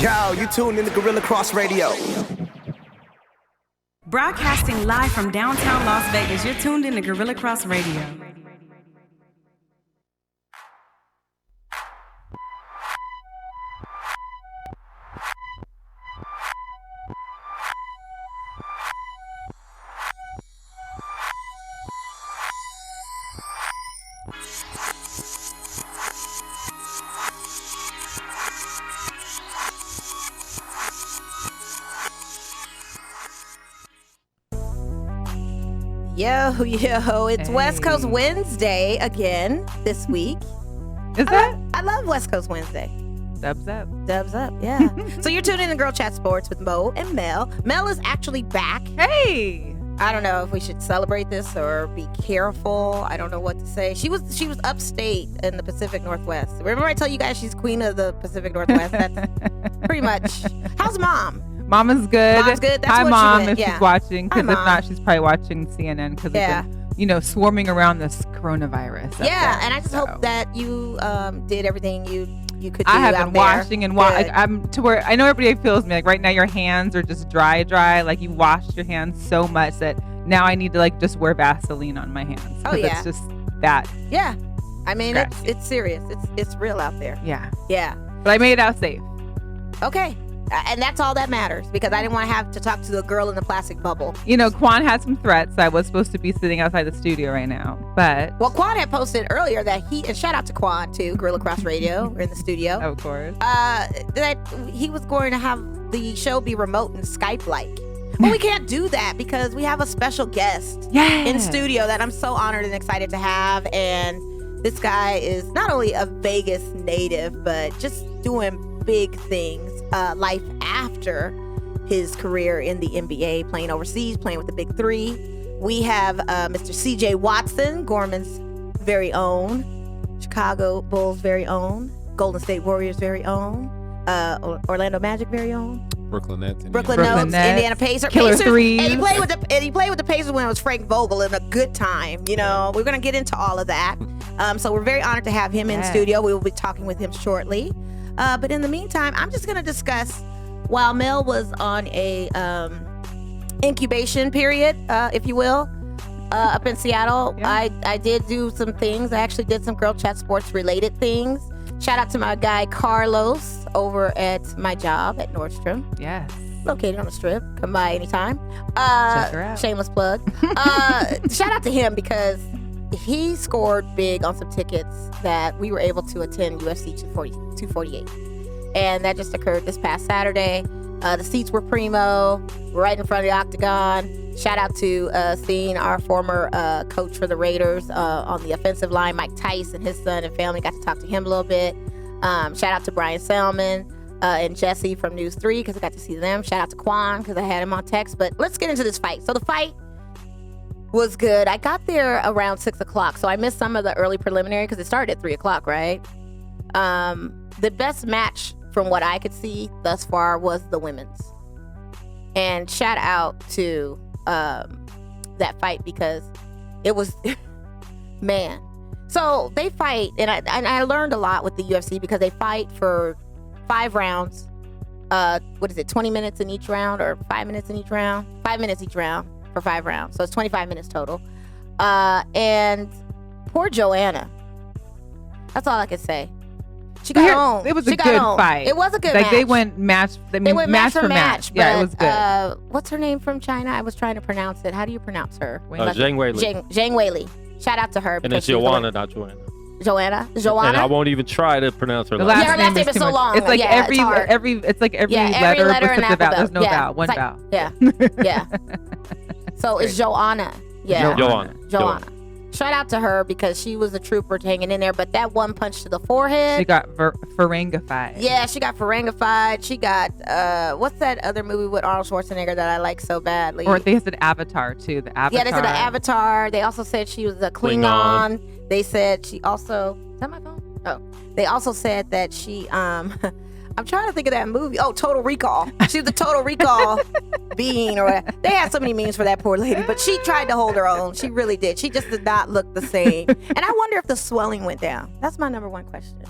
Yo, you tuned in to Gorilla Cross Radio. Broadcasting live from downtown Las Vegas, you're tuned in to Gorilla Cross Radio. Yo, it's West Coast Wednesday again this week. Is that? I love West Coast Wednesday. Dubs up. Dubs up, yeah. So you're tuning in to Girl Chat Sports with Mo and Mel. Mel is actually back. Hey! I don't know if we should celebrate this or be careful. I don't know what to say. She was upstate in the Pacific Northwest. Remember I tell you guys she's queen of the Pacific Northwest? That's pretty much. How's Mom? Mama's good. Mom's good. That's Hi, what Mom, she went. if she's watching. Because if Mom. not, she's probably watching CNN because they've been, swarming around this coronavirus. And I just hope that you did everything you could do. I have out been there. washing and I'm to where I know everybody feels me. Like right now, your hands are just dry. Like you washed your hands so much that now I need to like just wear Vaseline on my hands. Oh yeah, it's just that. Yeah, I mean it's serious. It's real out there. Yeah. But I made it out safe. Okay. And that's all that matters because I didn't want to have to talk to the girl in the plastic bubble. Quan had some threats. I was supposed to be sitting outside the studio right now, but... Well, Quan had posted earlier that and shout out to Quan too, Gorilla Cross Radio, we're in the studio. Of course. That he was going to have the show be remote and Skype-like. Well, we can't do that because we have a special guest in studio that I'm so honored and excited to have. And this guy is not only a Vegas native, but just doing big things, life after his career in the NBA, playing overseas, playing with the Big Three. We have Mr. CJ Watson, Gorman's very own, Chicago Bulls' very own, Golden State Warriors' very own, Orlando Magic very own, Brooklyn Nets, Indiana Pacers, Killer threes. and he played with the Pacers when it was Frank Vogel in a good time. We're gonna get into all of that. So we're very honored to have him in studio. We will be talking with him shortly. But in the meantime, I'm just gonna discuss while Mel was on a incubation period, if you will, up in Seattle. I did do some things. I actually did some Girl Chat Sports related things. Shout out to my guy Carlos over at my job at Nordstrom. Yes. Located on the Strip. Come by anytime. Check her out. Shameless plug. Shout out to him because he scored big on some tickets that we were able to attend UFC 248. And that just occurred this past Saturday. The seats were primo, right in front of the octagon. Shout out to seeing our former coach for the Raiders on the offensive line, Mike Tice, and his son and family. Got to talk to him a little bit. Shout out to Brian Selman and Jesse from News 3 because I got to see them. Shout out to Quan because I had him on text. But let's get into this fight. So the fight was good. I got there around 6 o'clock, so I missed some of the early preliminary because it started at 3 o'clock, right? The best match from what I could see thus far was the women's. And shout out to that fight because it was, man. So they fight, and I learned a lot with the UFC because they fight for 5 rounds. 20 minutes in each round or 5 minutes in each round? 5 minutes each round. For 5 rounds, so it's 25 minutes total. And poor Joanna. That's all I can say. She got home. It was a good fight. It was a good match. They went match. They went match for match. Yeah, it was good. What's her name from China? I was trying to pronounce it. How do you pronounce her? Zhang Weili. Zhang Weili. Shout out to her. And it's Joanna, not Joanna. Joanna. And I won't even try to pronounce her last name. Her last name is so long. It's like every letter puts the vowel. There's no vowel. One vowel. Yeah. Yeah. So it's Joanna. Yeah. Joanna. Shout out to her because she was a trooper hanging in there. But that one punch to the forehead. She got Ferengified. Yeah, she got Ferengified. She got, what's that other movie with Arnold Schwarzenegger that I like so badly? Or they said Avatar too. The Avatar. Yeah, they said the Avatar. They also said she was a Klingon. They said she also, is that my phone? Oh. They also said that she, I'm trying to think of that movie. Oh, Total Recall. She was the Total Recall being or whatever. They had so many memes for that poor lady, but she tried to hold her own. She really did. She just did not look the same. And I wonder if the swelling went down. That's my number one question.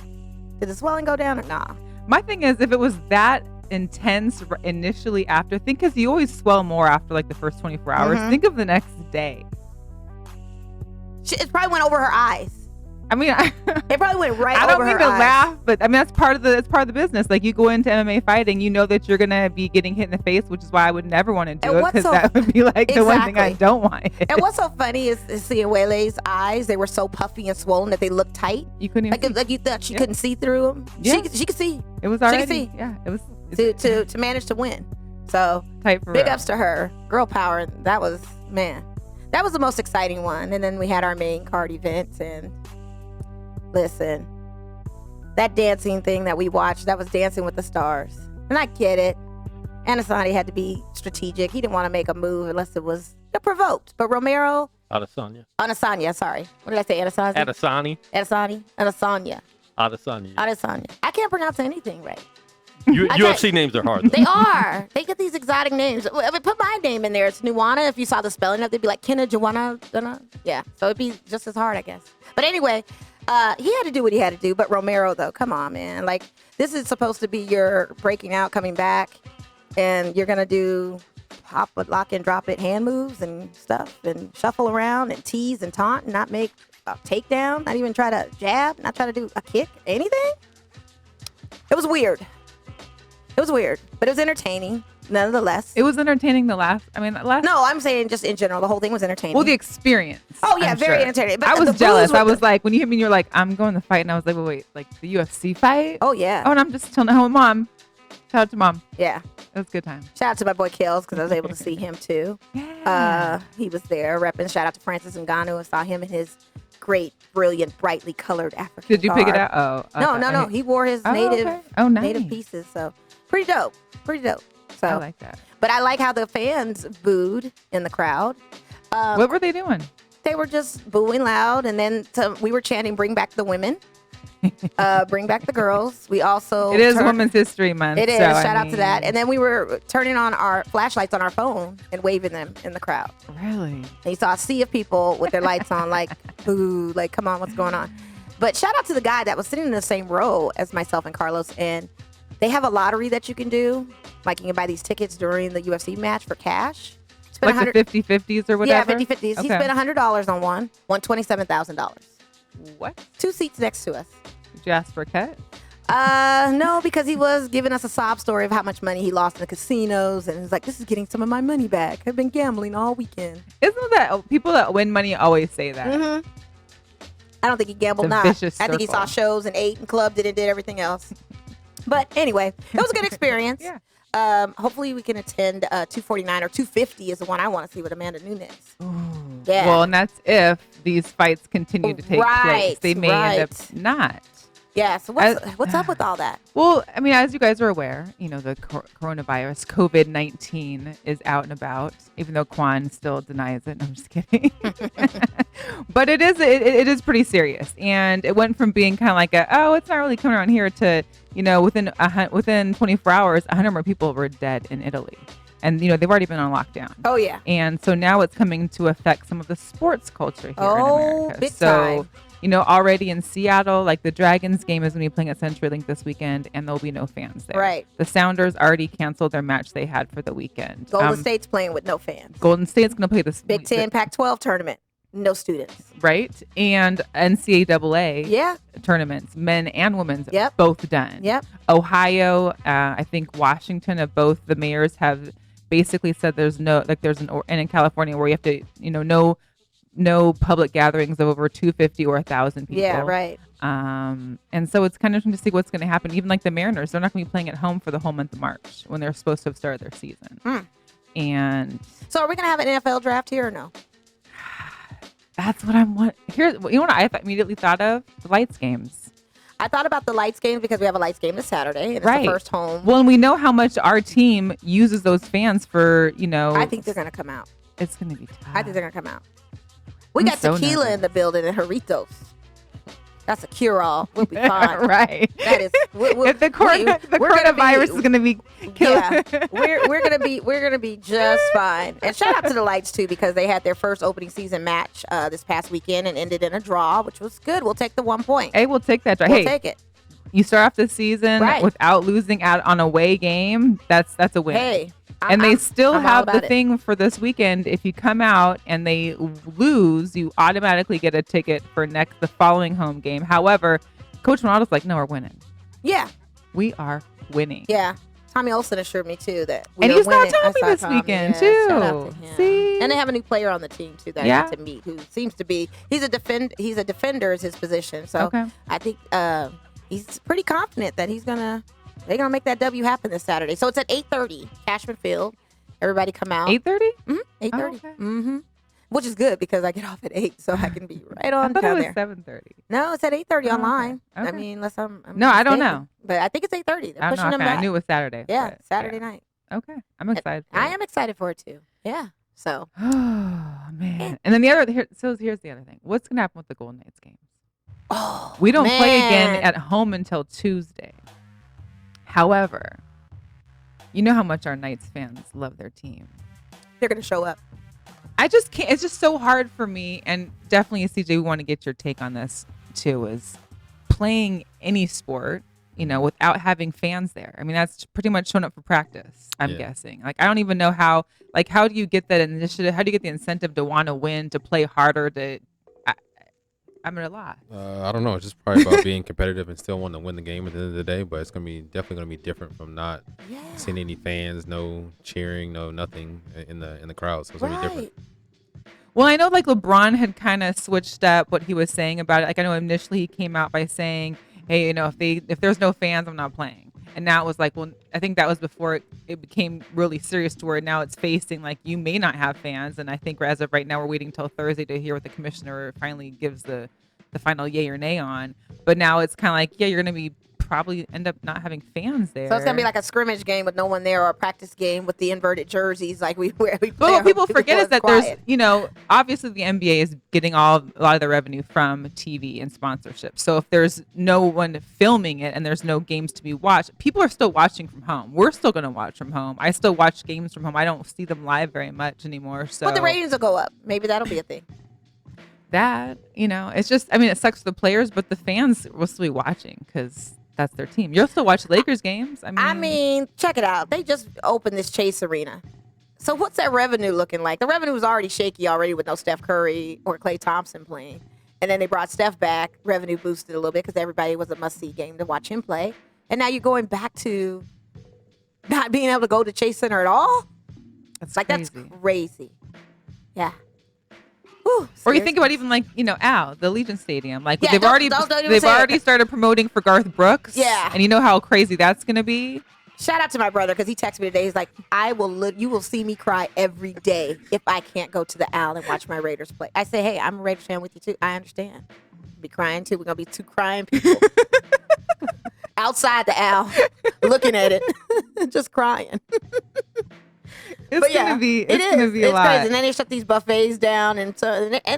Did the swelling go down or not? My thing is, if it was that intense initially after. Think, because you always swell more after like the first 24 hours. Think of the next day. It probably went over her eyes. I mean, it probably went right I don't over mean her to eyes. laugh, but I mean that's part of the business. Like you go into MMA fighting, you know that you're gonna be getting hit in the face, which is why I would never want to do it, because that would be like the one thing I don't want. And what's so funny is seeing Wele's eyes. They were so puffy and swollen that they looked tight. You couldn't even like you thought she couldn't see through them. Yeah. She could see. It was already. She could see. Yeah, it was to manage to win. So tight for big real. ups to her. Girl power. That was the most exciting one. And then we had our main card event. And listen, that dancing thing that we watched, that was Dancing with the Stars. And I get it. Anasani had to be strategic. He didn't want to make a move unless it was provoked. But Romero. Adesanya. Sorry. What did I say? Adesanya? Adesanya. I can't pronounce anything right. UFC names are hard. They are. They get these exotic names. I mean, put my name in there. It's Nuwana. If you saw the spelling of it, they'd be like Kenna Joanna. Yeah. So it'd be just as hard, I guess. But anyway, he had to do what he had to do. But Romero, though, come on, man. Like, this is supposed to be your breaking out, coming back, and you're going to do pop it, lock and drop it hand moves and stuff, and shuffle around and tease and taunt and not make a takedown, not even try to jab, not try to do a kick, anything. It was weird. But it was entertaining, nonetheless. It was entertaining No, I'm saying just in general, the whole thing was entertaining. Well, the experience. Oh, yeah, I'm very sure. entertaining. But I was jealous. I was like, when you hit me, you're like, I'm going to the fight. And I was like, wait, like the UFC fight? Oh, yeah. Oh, and I'm just chilling at home with Mom. Shout out to Mom. Yeah. It was a good time. Shout out to my boy Kills, because I was able to see him, too. Yeah. He was there repping. Shout out to Francis Ngannou. I saw him in his great, brilliant, brightly colored African Did you pick it garb. out? Oh. Okay. No. He wore his native nice. pieces. So pretty dope. So I like that. But I like how the fans booed in the crowd. What were they doing? They were just booing loud, and then we were chanting, "Bring back the women, bring back the girls." We also it is Women's History Month. It is. So, Shout out to that. And then we were turning on our flashlights on our phone and waving them in the crowd. Really? And you saw a sea of people with their lights on, like, boo, like, come on, what's going on? But shout out to the guy that was sitting in the same row as myself and Carlos, and they have a lottery that you can do. Like, you can buy these tickets during the UFC match for cash. Like the 50-50s or whatever? Yeah, 50-50s. Okay. He spent $100 on one, won $27,000. What? 2 seats next to us. Did you ask for a cut? No, because he was giving us a sob story of how much money he lost in the casinos, and he's like, "This is getting some of my money back. I've been gambling all weekend." Isn't that people that win money always say that? Mm-hmm. I don't think he gambled. It's a not. vicious I think he saw circle. shows and ate and clubbed and did everything else. But anyway, it was a good experience. Yeah. Hopefully we can attend 249 or 250 is the one I want to see with Amanda Nunes. Ooh. Yeah. Well, and that's if these fights continue to take place. Right, They may end up right. not. Yeah. So what's up with all that? Well, I mean, as you guys are aware, you know, the coronavirus, COVID-19 is out and about, even though Kwan still denies it. No, I'm just kidding. But it is pretty serious. And it went from being kind of like it's not really coming around here to, you know, within 24 hours, 100 more people were dead in Italy. And, you know, they've already been on lockdown. Oh, yeah. And so now it's coming to affect some of the sports culture here in America. Big so, time. you know, already in Seattle, like the Dragons game is going to be playing at CenturyLink this weekend, and there'll be no fans there. Right. The Sounders already canceled their match they had for the weekend. Golden State's playing with no fans. Golden State's going to play this Big Ten, Pac-12 tournament. No students. right? And NCAA Yeah. tournaments, men and women's, Yep. both done. Yep. Ohio, I think Washington, of both the mayors have basically said there's no, like there's and in California where you have to, you know, no public gatherings of over 250 or 1,000 people. Yeah, right. And so it's kind of interesting to see what's going to happen. Even like the Mariners, they're not going to be playing at home for the whole month of March when they're supposed to have started their season. And So are we going to have an NFL draft here or no? that's what I'm want. Here, you know what I immediately thought of? The lights games. I thought about the lights games because we have a lights game this Saturday. And it's Right. the first home. Well, and we know how much our team uses those fans for, you know. I think they're going to come out. it's going to be tough. I think they're going to come out. We I'm got so tequila nervous. in the building and Jarritos. That's a cure-all. We'll be fine. Right. That is. If the coronavirus is going to be Yeah, killing. we're gonna be just fine. And shout out to the Lights too because they had their first opening season match this past weekend and ended in a draw, which was good. We'll take the 1 point. Hey, we'll take that. We'll Hey, take it. You start off the season without losing out on a away game. That's a win. Hey. And they still have the it. thing for this weekend. If you come out and they lose, you automatically get a ticket for the following home game. However, Coach Ronaldo's like, no, we're winning. Yeah. We are winning. Yeah. Tommy Olsen assured me, too, that and he's not Tommy this Tommy. weekend, Shout out to him. See? And they have a new player on the team, too, that I get to meet, who seems to be, he's a defender is his position. So I think he's pretty confident that they're going to make that W happen this Saturday. So it's at 8:30, Cashman Field. Everybody come out. 8:30? 8:30. Oh, okay. Mm-hmm. Which is good because I get off at 8, so I can be right on I thought down it was there. 7:30. No, it's at 8:30 online. Okay. I mean, unless I'm No, I don't mistaken. know. But I think it's 8:30. They're I don't pushing know. them Okay. back. I knew it was Saturday. Yeah, Saturday night. Okay. I'm excited. I am excited for it, too. Yeah. So. Oh, man. And then here's the other thing. What's going to happen with the Golden Knights games? Oh, we don't play again man. at home until Tuesday. However, you know how much our Knights fans love their team. They're going to show up. I just can't. It's just so hard for me. And definitely, CJ, we want to get your take on this, too, is playing any sport, without having fans there. I mean, that's pretty much showing up for practice, I'm guessing. Like, I don't even know how do you get that initiative? How do you get the incentive to want to win, to play harder, I'm at a loss. I don't know. It's just probably about being competitive and still wanting to win the game at the end of the day. But it's definitely gonna be different from not seeing any fans, no cheering, no nothing in the crowd. So it's gonna be different. Well, I know like LeBron had kind of switched up what he was saying about it. Like I know initially he came out by saying, "Hey, if there's no fans, I'm not playing." And now it was like, well, I think that was before it became really serious to where now it's facing like you may not have fans. And I think as of right now, we're waiting till Thursday to hear what the commissioner finally gives the final yay or nay on. But now it's kind of like, you're going to be probably end up not having fans there. So it's going to be like a scrimmage game with no one there or a practice game with the inverted jerseys like we play. But what people forget is that quiet. there's, obviously the NBA is getting a lot of the revenue from TV and sponsorship. So if there's no one filming it and there's no games to be watched, people are still watching from home. We're still going to watch from home. I still watch games from home. I don't see them live very much anymore. So, but the ratings will go up. Maybe that'll be a thing. That, it's just, it sucks for the players, but the fans will still be watching because that's their team. You'll still watch Lakers games. I mean, check it out. They just opened this Chase Arena. So what's that revenue looking like? The revenue was already shaky already with no Steph Curry or Klay Thompson playing. And then they brought Steph back. Revenue boosted a little bit because everybody was a must-see game to watch him play. And now you're going back to not being able to go to Chase Center at all? That's That's crazy. Yeah. Or you think about even like the Allegiant Stadium, like Yeah, they've already started promoting for Garth Brooks. Yeah. And you know how crazy that's gonna be. Shout out to my brother because he texted me today. He's like, you will see me cry every day if I can't go to the Al and watch my Raiders play. I say, hey, I'm a Raiders fan with you too. I understand. I'll be crying too. We're gonna be two crying people outside the Al, looking at it, just crying. It's gonna be a lot. Crazy. And then they shut these buffets down, and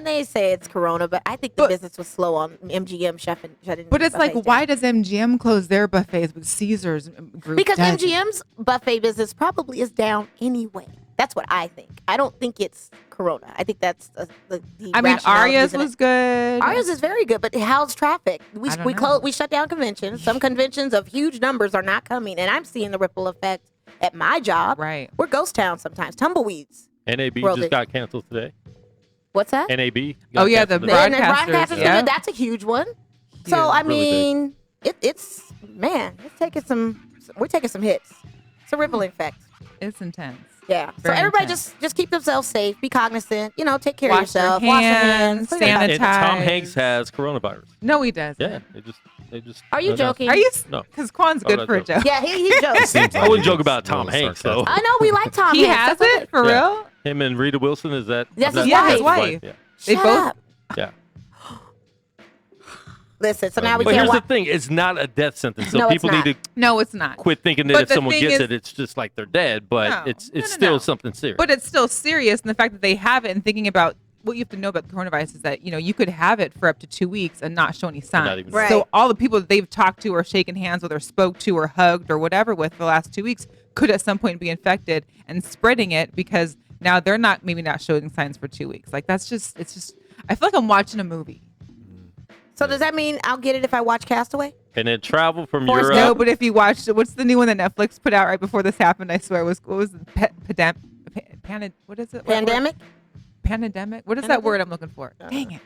they say it's Corona, but I think the business was slow on MGM shutting. But it's like, why down. does MGM close their buffets but Caesar's group? Because doesn't? MGM's buffet business probably is down anyway. That's what I think. I don't think it's Corona. I think that's the Aria's was good. Aria's is very good, but how's traffic? We shut down conventions. Some conventions of huge numbers are not coming, and I'm seeing the ripple effect at my job. Right. We're ghost town sometimes. Tumbleweeds. NAB just got canceled today. What's that? NAB. Oh yeah, the broadcasters. Yeah. That's a huge one. So I mean, it's we're taking some hits. It's a ripple effect. It's intense. Yeah. Very so everybody intense. just keep themselves safe. Be cognizant. Take care Wash of yourself. your hands, Wash your hands. And Tom Hanks has coronavirus. No, he doesn't. Yeah, they just. Are you joking? Are you? No. Because Quan's good not for a joking. joke. Yeah, he jokes. I wouldn't joke about Tom Hanks though. I know we like Tom He Hanks. has That's it for Yeah. real. Him and Rita Wilson, is that? That's his Yeah, wife. his wife. Yeah. They Shut both. up. Yeah. Listen, so now we But can't here's the watch. thing: it's not a death sentence, so No, it's people not. need to No, it's not. quit thinking that But if the someone thing gets is- it, it's just like they're dead. But No. it's No, still no. something serious. But it's still serious, and the fact that they have it and thinking about what you have to know about the coronavirus is that you could have it for up to 2 weeks and not show any signs. even- Right. So all the people that they've talked to or shaken hands with or spoke to or hugged or whatever with the last 2 weeks could at some point be infected and spreading it because now they're maybe not showing signs for 2 weeks. Like it's just I feel like I'm watching a movie. So does that mean I'll get it if I watch Castaway? And then travel from Forrest Europe. No, but if you watched what's the new one that Netflix put out right before this happened? I swear what was it? What is it? Pandemic? Pandemic? What is that word I'm looking for? Dang it.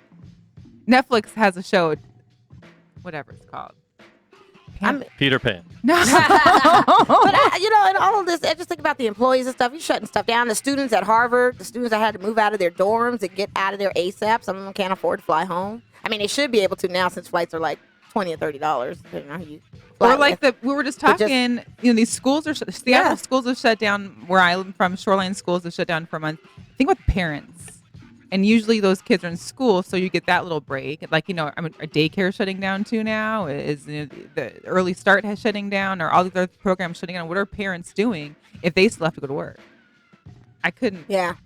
Netflix has a show, whatever it's called. Peter Pan. No. But in all of this, I just think about the employees and stuff. You're shutting stuff down. The students at Harvard, the students that had to move out of their dorms and get out of there ASAP. Some of them can't afford to fly home. I mean, they should be able to now since flights are like $20 or $30. Depending on who you fly Or like with. we were just talking, these schools are Seattle schools have shut down. Where I'm from, Shoreline schools have shut down for a month. Think about the parents. And usually those kids are in school, so you get that little break. Like, I mean, our daycare is shutting down too now. Is the early start has shutting down, or all these other programs shutting down. What are parents doing if they still have to go to work? I couldn't. Yeah.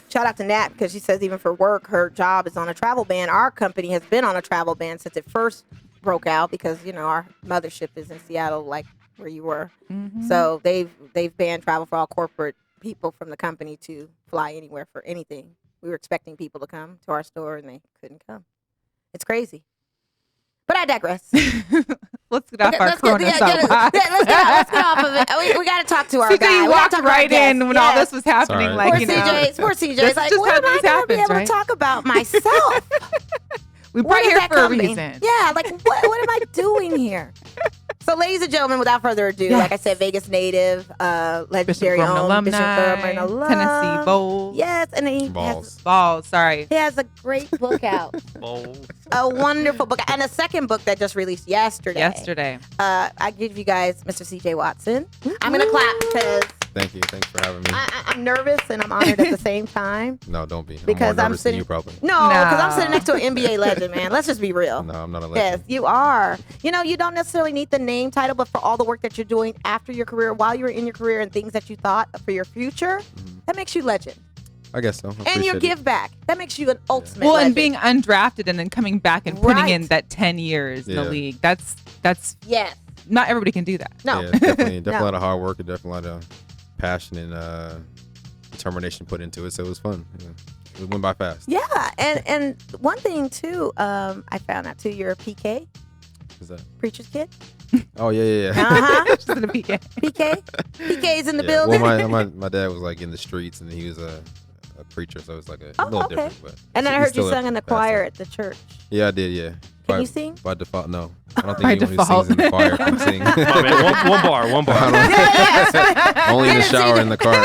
Shout out to Nat because she says even for work, her job is on a travel ban. Our company has been on a travel ban since it first broke out because, our mothership is in Seattle, like where you were. Mm-hmm. So they've banned travel for all corporate people from the company to fly anywhere for anything. We were expecting people to come to our store and they couldn't come. It's crazy. But I digress. Let's get off our Corona let's soapbox. get off of it. We got to talk to our CJ guy. We gotta walked talk to our right guest. in when all this was happening. Sorry. Like, Poor CJ. Poor CJ. That's It's like, just when how am I this going to be happens, able right? to talk about myself? we When brought is here that for a coming? reason. Yeah, like what am I doing here? So, ladies and gentlemen, without further ado, like I said, Vegas native, legendary Bishop Furman owned Bishop alumni, Furman alum. Tennessee Bowls. Yes, and he Balls, sorry. he has a great book out, a wonderful book, and a second book that just released yesterday. I give you guys Mr. CJ Watson. I'm gonna clap because Thank you. Thanks for having me. I'm nervous and I'm honored at the same time. No, don't be. Because I'm more I'm nervous sitting. than you probably. No, because I'm sitting next to an NBA legend, man. Let's just be real. No, I'm not a Yes, legend. you are. You don't necessarily need the name title, but for all the work that you're doing after your career, while you were in your career, and things that you thought for your future, that makes you legend. I guess so. And your give back, that makes you an ultimate. Well, legend. and being undrafted and then coming back and putting in Right. that 10 years in the Yeah. league. That's yes, not everybody can do that. no, Yeah, definitely No. a lot of hard work and definitely a lot of passion and determination put into it. So it was fun. Yeah. It went by fast. yeah, and one thing too, I found out too, you're a PK, What's that? preacher's kid. Oh yeah. Uh-huh. Just in a PK. PK's in the Yeah. building. Well, my dad was like in the streets and he was a preacher, so it's like a little okay. different. But And then I he's heard you still a sung in the pastor. choir at the church. Yeah, I did. Yeah. Can you sing? By default, no. I don't By think anyone default. who sings in the choir can sing. Oh, man, one bar. Only in the Get it, shower CJ. in the car.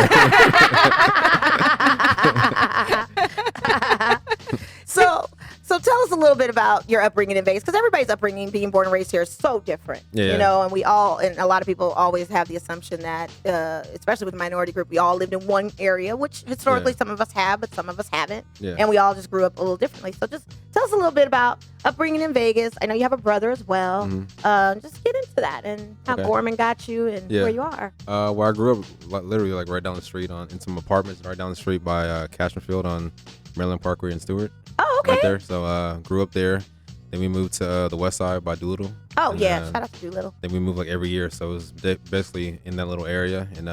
So tell us a little bit about your upbringing in Vegas, because everybody's upbringing, being born and raised here, is so different. Yeah. And and a lot of people always have the assumption that, especially with the minority group, we all lived in one area, which historically Yeah. some of us have, but some of us haven't. Yeah. And we all just grew up a little differently. So just tell us a little bit about upbringing in Vegas. I know you have a brother as well. Just get into that and how Okay. Gorman got you and Yeah. where you are. Where I grew up, literally like right down the street in some apartments right down the street by Cashman Field on Maryland Parkway in Stewart. Oh, okay. Right there. So grew up there. Then we moved to the west side by Doolittle. Oh, And, yeah. Shout out to Doolittle. Then we moved like every year. So it was basically in that little area. And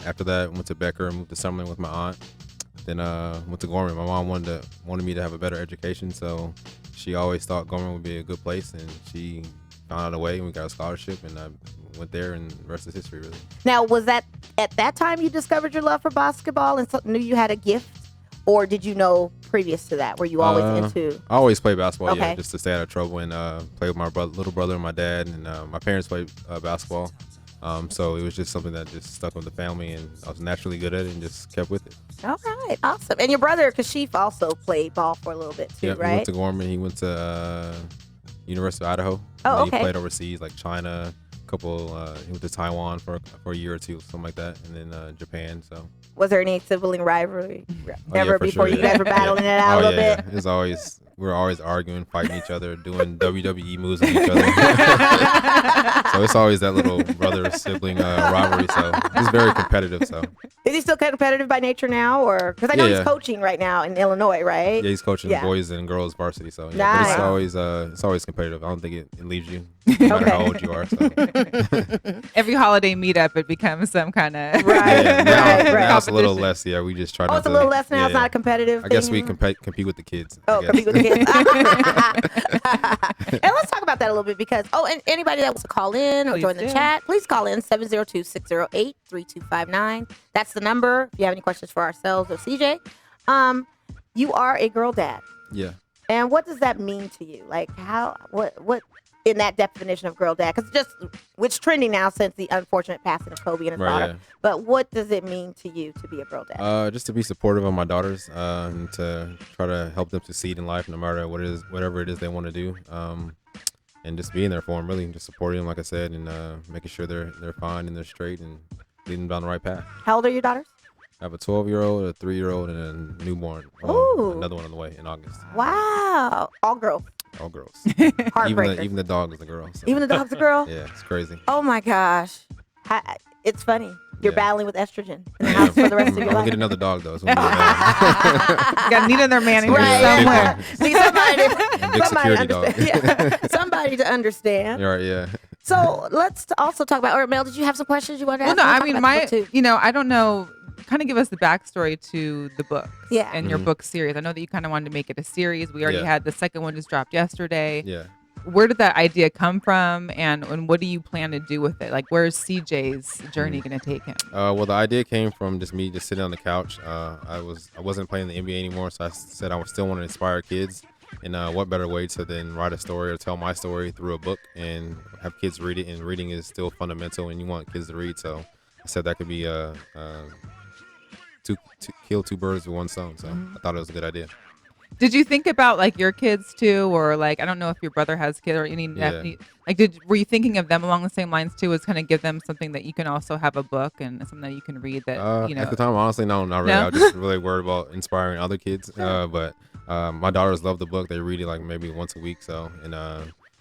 after that, went to Becker, moved to Summerlin with my aunt. Then went to Gorman. My mom wanted me to have a better education. So she always thought Gorman would be a good place. And she found out a way and we got a scholarship. And I went there and the rest is history, really. Now, was that at that time you discovered your love for basketball and knew you had a gift? Or did you know previous to that? Were you always into? I always played basketball, Okay. yeah, just to stay out of trouble and play with my little brother and my dad. And my parents played basketball. So it was just something that just stuck with the family and I was naturally good at it and just kept with it. All right, awesome. And your brother Kashif also played ball for a little bit too, Yeah, right? he went to Gorman. He went to University of Idaho. Oh, And okay. He played overseas, like China, he went to Taiwan for a year or two, something like that, and then Japan. So Was there any sibling rivalry yeah, ever for before sure, you yeah. guys were battling it out a little bit? It was always we were always arguing, fighting each other, doing WWE moves on each other. So it's always that little brother sibling rivalry. So it's very competitive. So Is he still competitive by nature now, or because I know Yeah. he's coaching right now in Illinois, right? yeah, he's coaching Yeah. boys and girls varsity. So yeah, Nice. but it's always competitive. I don't think it leaves you, no matter how old you are. So. Every holiday meetup, it becomes some kind of Right. Yeah, now, right. now it's a little Competition. less. Yeah, we just try Oh, not it's a to. little less now. Yeah, It's not a competitive I guess thing we anymore? compete with the kids. Oh, I guess. compete with the And let's talk about that a little bit because, and anybody that wants to call in or Please join the do. chat, please call in 702-608-3259. That's the number if you have any questions for ourselves or CJ. You are a girl dad. Yeah. And what does that mean to you? Like what in that definition of girl dad? Because it's trending now since the unfortunate passing of Kobe and his daughter. Yeah. But what does it mean to you to be a girl dad? Just to be supportive of my daughters, and to try to help them succeed in life, no matter whatever it is they want to do. And just being there for them, really, just supporting them, like I said, and making sure they're fine and they're straight and leading them down the right path. How old are your daughters? I have a 12-year-old, a 3-year-old, and a newborn. Ooh. Another one on the way in August. Wow. All girls. All girls. Heartbreakers. even the dog is a girl. So. Even the dog's a girl? Yeah, it's crazy. Oh my gosh. It's funny. You're Yeah. battling with estrogen in the house for the rest of your I'm gonna life. get another dog though. So I'm gonna get Got need another manager Right. somewhere. See, a big security dog. Yeah. Somebody to understand. You're right, yeah. So let's also talk about, or Mel, did you have some questions you wanted to Well, ask? no, We'll I talk mean, about the book, too. I don't know. Kind of give us the backstory to the books Yeah. and your book series. I know that you kind of wanted to make it a series. We already Yeah. had the second one just dropped yesterday. Yeah. Where did that idea come from, and what do you plan to do with it? Like, where's CJ's journey going to take him? Well, the idea came from just me just sitting on the couch. I wasn't playing the NBA anymore, so I said I still want to inspire kids. And what better way to then write a story or tell my story through a book and have kids read it? And reading is still fundamental, and you want kids to read. So I said that could be to kill two birds with one stone. So I thought it was a good idea. Did you think about like your kids too, or like I don't know if your brother has kids or any nephew? Like, were you thinking of them along the same lines too? Was kind of give them something that you can also have a book and something that you can read that At the time, honestly, no, not really. No? I was just really worried about inspiring other kids. But my daughters love the book. They read it like maybe once a week. So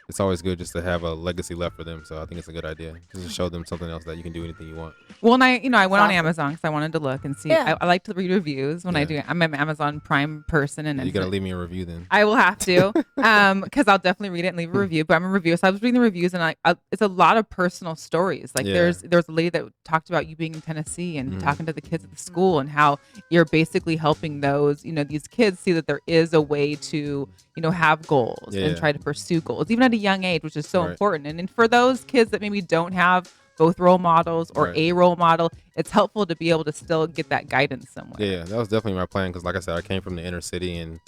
it's always good just to have a legacy left for them. So I think it's a good idea just to show them something else that you can do anything you want. Well, and I went on Awesome. Amazon because I wanted to look and see. Yeah. I like to read reviews when I Yeah. do. I'm an Amazon Prime person, and You gotta leave me a review then. I will have to, because I'll definitely read it and leave a review. But I'm a reviewer, so I was reading the reviews, and it's a lot of personal stories. Like Yeah. there's a lady that talked about you being in Tennessee and talking to the kids at the school, and how you're basically helping these kids see that there is a way to have goals Yeah. and try to pursue goals, even at a young age, which is so Right. important. And for those kids that maybe don't have both role models or Right. a role model, it's helpful to be able to still get that guidance somewhere. Yeah, that was definitely my plan because, like I said, I came from the inner city, and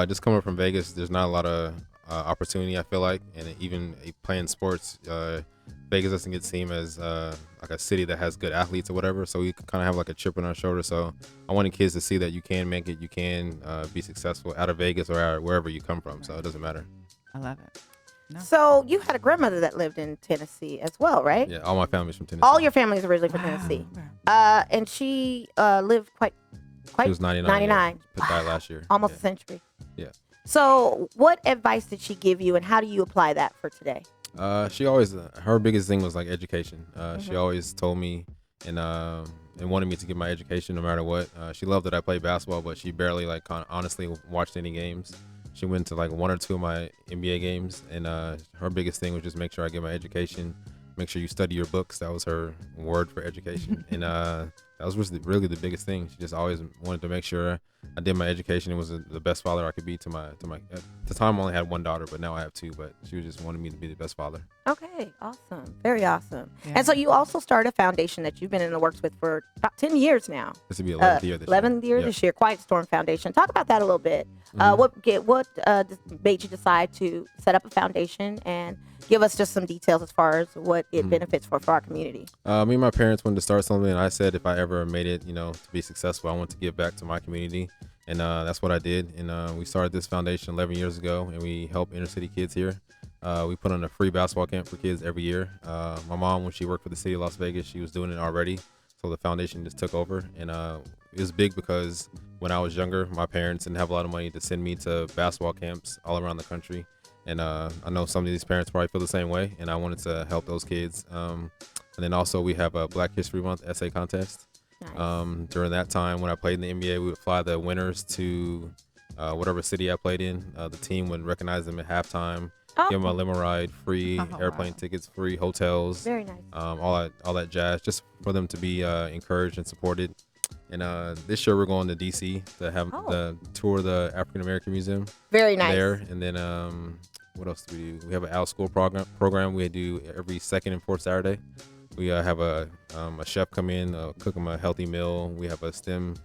just coming from Vegas, there's not a lot of opportunity, I feel like, and even playing sports, Vegas doesn't get seen as like a city that has good athletes or whatever, so we kind of have like a chip on our shoulder. So I wanted kids to see that you can make it, you can be successful out of Vegas or out wherever you come from, so it doesn't matter. I love it. No. So you had a grandmother that lived in Tennessee as well, right? Yeah, all my family's from Tennessee. All your family is originally from Tennessee. And she lived quite She was 99. 99. Yeah. Died last year. Almost Yeah. a century. Yeah. So what advice did she give you, and how do you apply that for today? She always, her biggest thing was like education. She always told me and wanted me to get my education no matter what. She loved that I played basketball, but she barely honestly watched any games. She went to like one or two of my NBA games, and her biggest thing was just make sure I get my education, make sure you study your books. That was her word for education. And that was really the biggest thing. She just always wanted to make sure I did my education and was the best father I could be to my at the time I only had one daughter, but now I have two. But she just wanted me to be the best father. Okay, awesome. Very awesome. Yeah. And so you also started a foundation that you've been in the works with for about 10 years now. This would be 11th year this 11th year year. this year, Quiet Storm Foundation. Talk about that a little bit. What made you decide to set up a foundation, and give us just some details as far as what it benefits for our community? Me and my parents wanted to start something, and I said if I ever made it, to be successful, I want to give back to my community, and that's what I did. And we started this foundation 11 years ago, and we help inner city kids here. We put on a free basketball camp for kids every year. My mom, when she worked for the city of Las Vegas, she was doing it already, so the foundation just took over. And it was big because when I was younger, my parents didn't have a lot of money to send me to basketball camps all around the country. And I know some of these parents probably feel the same way, and I wanted to help those kids. And then also we have a Black History Month essay contest. Nice. During that time when I played in the NBA, we would fly the winners to whatever city I played in. The team would recognize them at halftime, give them a limo ride, free airplane tickets, free hotels, Very nice. all that jazz, just for them to be encouraged and supported. And this year we're going to DC to have the tour of the African American Museum. Very nice. There, and then what else do we do? We have an out school program we do every second and fourth Saturday. We have a chef come in, cook them a healthy meal. We have a STEM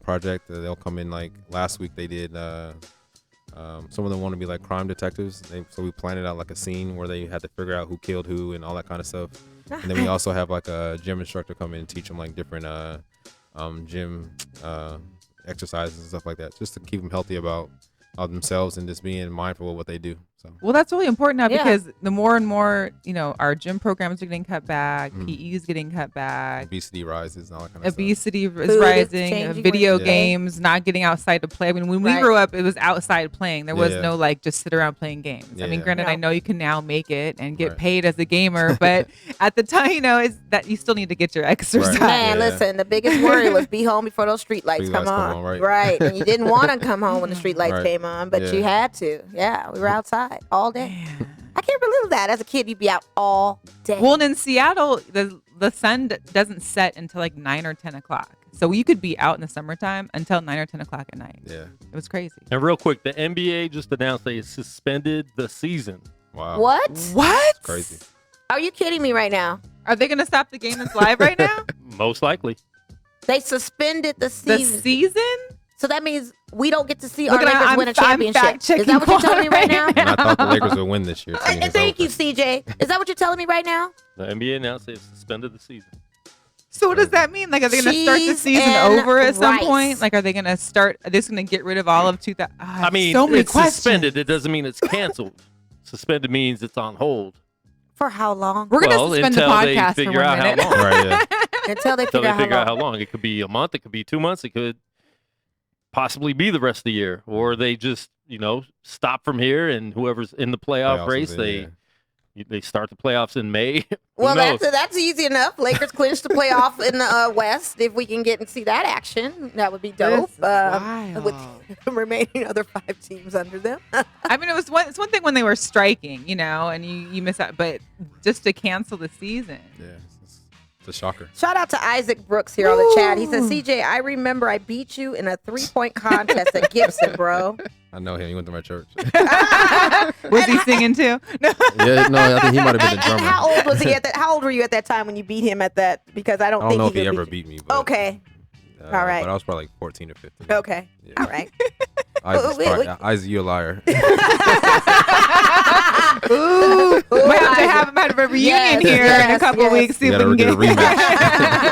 project. They'll come in. Like last week, they did. Some of them want to be like crime detectives. So we planned it out like a scene where they had to figure out who killed who and all that kind of stuff. And then we also have like a gym instructor come in and teach them like different gym exercises and stuff like that, just to keep them healthy about themselves and just being mindful of what they do. So. Well, that's really important now because the more and more, our gym programs are getting cut back, PE is getting cut back. Obesity rises and all that kind of Obesity stuff. is rising. Video games, not getting outside to play. I mean, when we grew up, it was outside playing. There was no like just sit around playing games. I mean, granted, I know you can now make it and get paid as a gamer, but at the time, is that you still need to get your exercise. Man, listen, the biggest worry was be home before those street lights come on. Right. And you didn't want to come home when the street lights came on, but you had to. Yeah, we were outside all day. I can't believe that. As a kid, you'd be out all day. Well, and in Seattle, the sun doesn't set until like 9 or 10 o'clock. So you could be out in the summertime until 9 or 10 o'clock at night. Yeah. It was crazy. And real quick, the NBA just announced they suspended the season. Wow. What? That's crazy. Are you kidding me right now? Are they going to stop the game that's live right now? Most likely. They suspended the season. The season? So that means we don't get to see our Lakers win a championship. Is that what you're telling me right now? And I thought the Lakers would win this year. Thank you, CJ. Is that what you're telling me right now? The NBA announced they've suspended the season. So what does that mean? Like, are they going to start the season over at some point? Like, are they going to start? Are they just going to get rid of all of 2000? I mean, so many it's questions. suspended. It doesn't mean it's canceled. Suspended means it's on hold. For how long? We're going to suspend the podcast they for figure 1 out minute. how long. Right, yeah. Until they figure out how long. It could be a month. It could be 2 months. It could possibly be the rest of the year, or they just stop from here, and whoever's in the playoff race, they start the playoffs in May. Well, that's easy enough. Lakers clinch the playoff in the West. If we can get and see that action, that would be dope. With the remaining other 5 teams under them. I mean, it's one thing when they were striking, and you miss out, but just to cancel the season. Yeah. It's a shocker. Shout out to Isaac Brooks here on the chat. He says, CJ, I remember I beat you in a 3-point contest at Gibson, bro. I know him. He went to my church. Was he singing too? No. Yeah, no, I think he might have been a drummer. And how old was he at that? How old were you at that time when you beat him at that? Because I don't think know if he ever beat me. But, okay. All right. But I was probably like 14 or 15. Okay. Yeah. All right. Isaac, you a liar. Ooh. Might have to have a reunion here in a couple of weeks. See if we can get a rematch.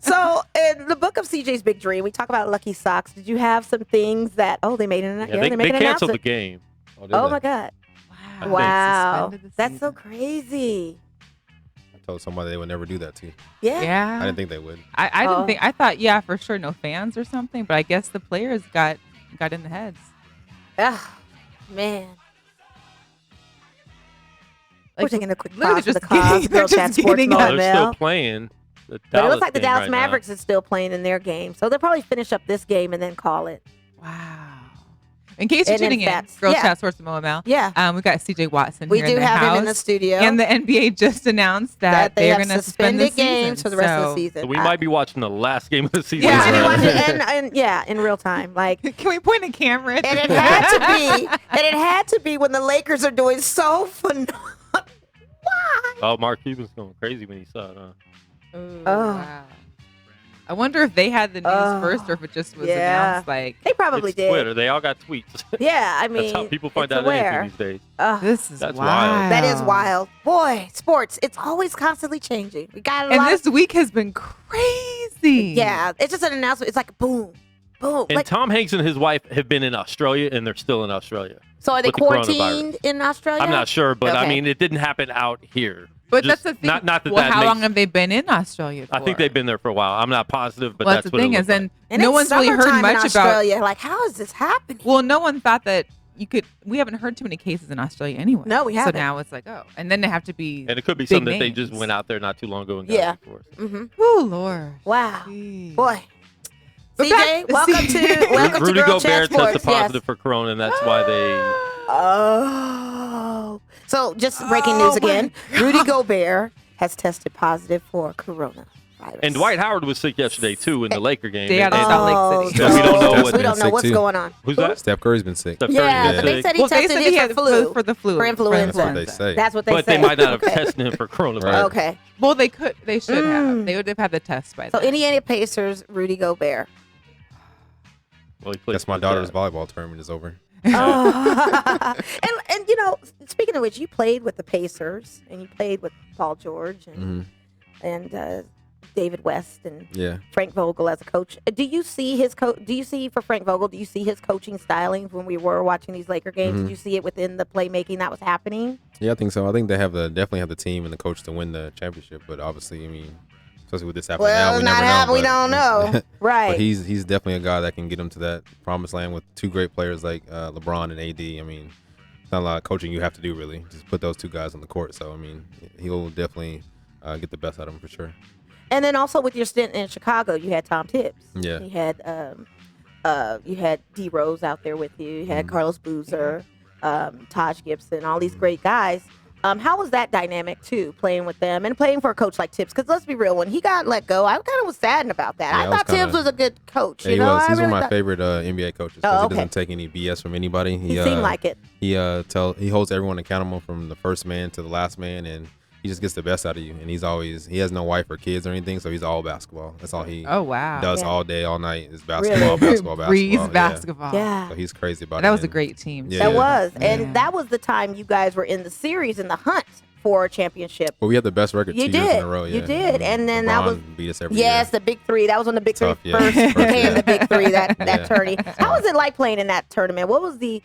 So, in the book of CJ's Big Dream, we talk about Lucky Socks. Did you have some things that? Oh, they made an announcement. They canceled the game. Oh my God! Wow, that's so crazy. I told somebody they would never do that to you. Yeah. I didn't think they would. I didn't think. I thought, for sure, no fans or something. But I guess the players got in the heads. Ah, man. Like, we're taking a quick literally pause for the just cause. Girl Chat Sports They're still playing. But it looks like the Dallas right Mavericks is still playing in their game. So they'll probably finish up this game and then call it. Wow. In case you're tuning in, Girl Chat Sports and MoML. Yeah. We got CJ Watson we here do in the have house. him in the studio. And the NBA just announced that they're going to suspend the games for the rest of the season. So we might be watching the last game of the season. Yeah, and watching in real time. Like, can we point a camera? And it had to be. And it had to be when the Lakers are doing so phenomenal. Why? Oh, Mark Cuban's going crazy when he saw it. Wow. I wonder if they had the news first, or if it just was announced. Like, they probably did. Twitter, they all got tweets. Yeah, I mean, that's how people find out anything these days. That's wild. That is wild, boy. Sports, it's always constantly changing. We got and this week has been crazy. Yeah, it's just an announcement. It's like boom, boom. And Tom Hanks and his wife have been in Australia, and they're still in Australia. So are they quarantined in Australia? I'm not sure, but I mean, it didn't happen out here. But that's the thing. Not that how long have they been in Australia for? I think they've been there for a while. I'm not positive, but that's what the thing is. And no one's really heard much in Australia. Like, how is this happening? Well, no one thought that you could. We haven't heard too many cases in Australia anyway. No, we haven't. So now it's like, and then they have to be. And it could be something that they just went out there not too long ago and got before. Mm-hmm. Oh Lord. Wow. Jeez. Boy. CJ, welcome to Rudy Girl Chat Gobert Sports. tested positive for corona, and that's why they. Oh. So just breaking news again. Rudy Gobert has tested positive for coronavirus. coronavirus. And Dwight Howard was sick yesterday too in the Laker game. Stay out of And- Salt Lake City. So we don't know we don't know what's too. going on. Who's that? Steph Curry's been sick. Steph Curry's Yeah, been but they sick. said he tested they it had for flu. for the flu. For influenza. That's what they say. That's what they But say. they might not have Okay. tested him for coronavirus. Right. Okay. Well, they should have. They would have had the test by So then. Indiana Pacers, Rudy Gobert. Well, he plays That's my for daughter's that. volleyball tournament is over. Oh. and you know, speaking of which, you played with the Pacers and you played with Paul George and David West and Yeah. Frank Vogel as a coach. Do you see his for Frank Vogel? Do you see his coaching stylings when we were watching these Laker games? Did you see it within the playmaking that was happening? Yeah, I think so. I think they definitely have the team and the coach to win the championship. But obviously, I mean, especially with this happening now, We don't know. Right. But he's definitely a guy that can get him to that promised land with two great players like LeBron and AD. I mean, it's not a lot of coaching you have to do really. Just put those two guys on the court. So I mean, he'll definitely get the best out of him for sure. And then also with your stint in Chicago, you had Tom Tibbs. Yeah. You had D Rose out there with you. You had Carlos Boozer, Taj Gibson, all these great guys. How was that dynamic too, playing with them and playing for a coach like Tibbs? Because let's be real, when he got let go, I kind of was saddened about that. Yeah, I thought Tibbs was a good coach. Yeah, you he know, was. He's I one of really my thought- favorite NBA coaches because Oh, he doesn't take any BS from anybody. He seemed like it. He holds everyone accountable from the first man to the last man, and he just gets the best out of you. And he has no wife or kids or anything, so he's all basketball. That's all he Oh wow. does Yeah. all day, all night is Really? basketball. Breeze Yeah. basketball. Yeah. So he's crazy about it. That was a and- great team. Yeah. That was. Yeah. And that was the time you guys were in the series in the hunt for a championship. But we had the best record You 2 years in did. a row. You Yeah. did. And then that LeBron was beat us every Yes, year. the big three. That was when the big Tough, three yeah. first First, became yeah. the big three, that Yeah. tourney. How was it like playing in that tournament? What was the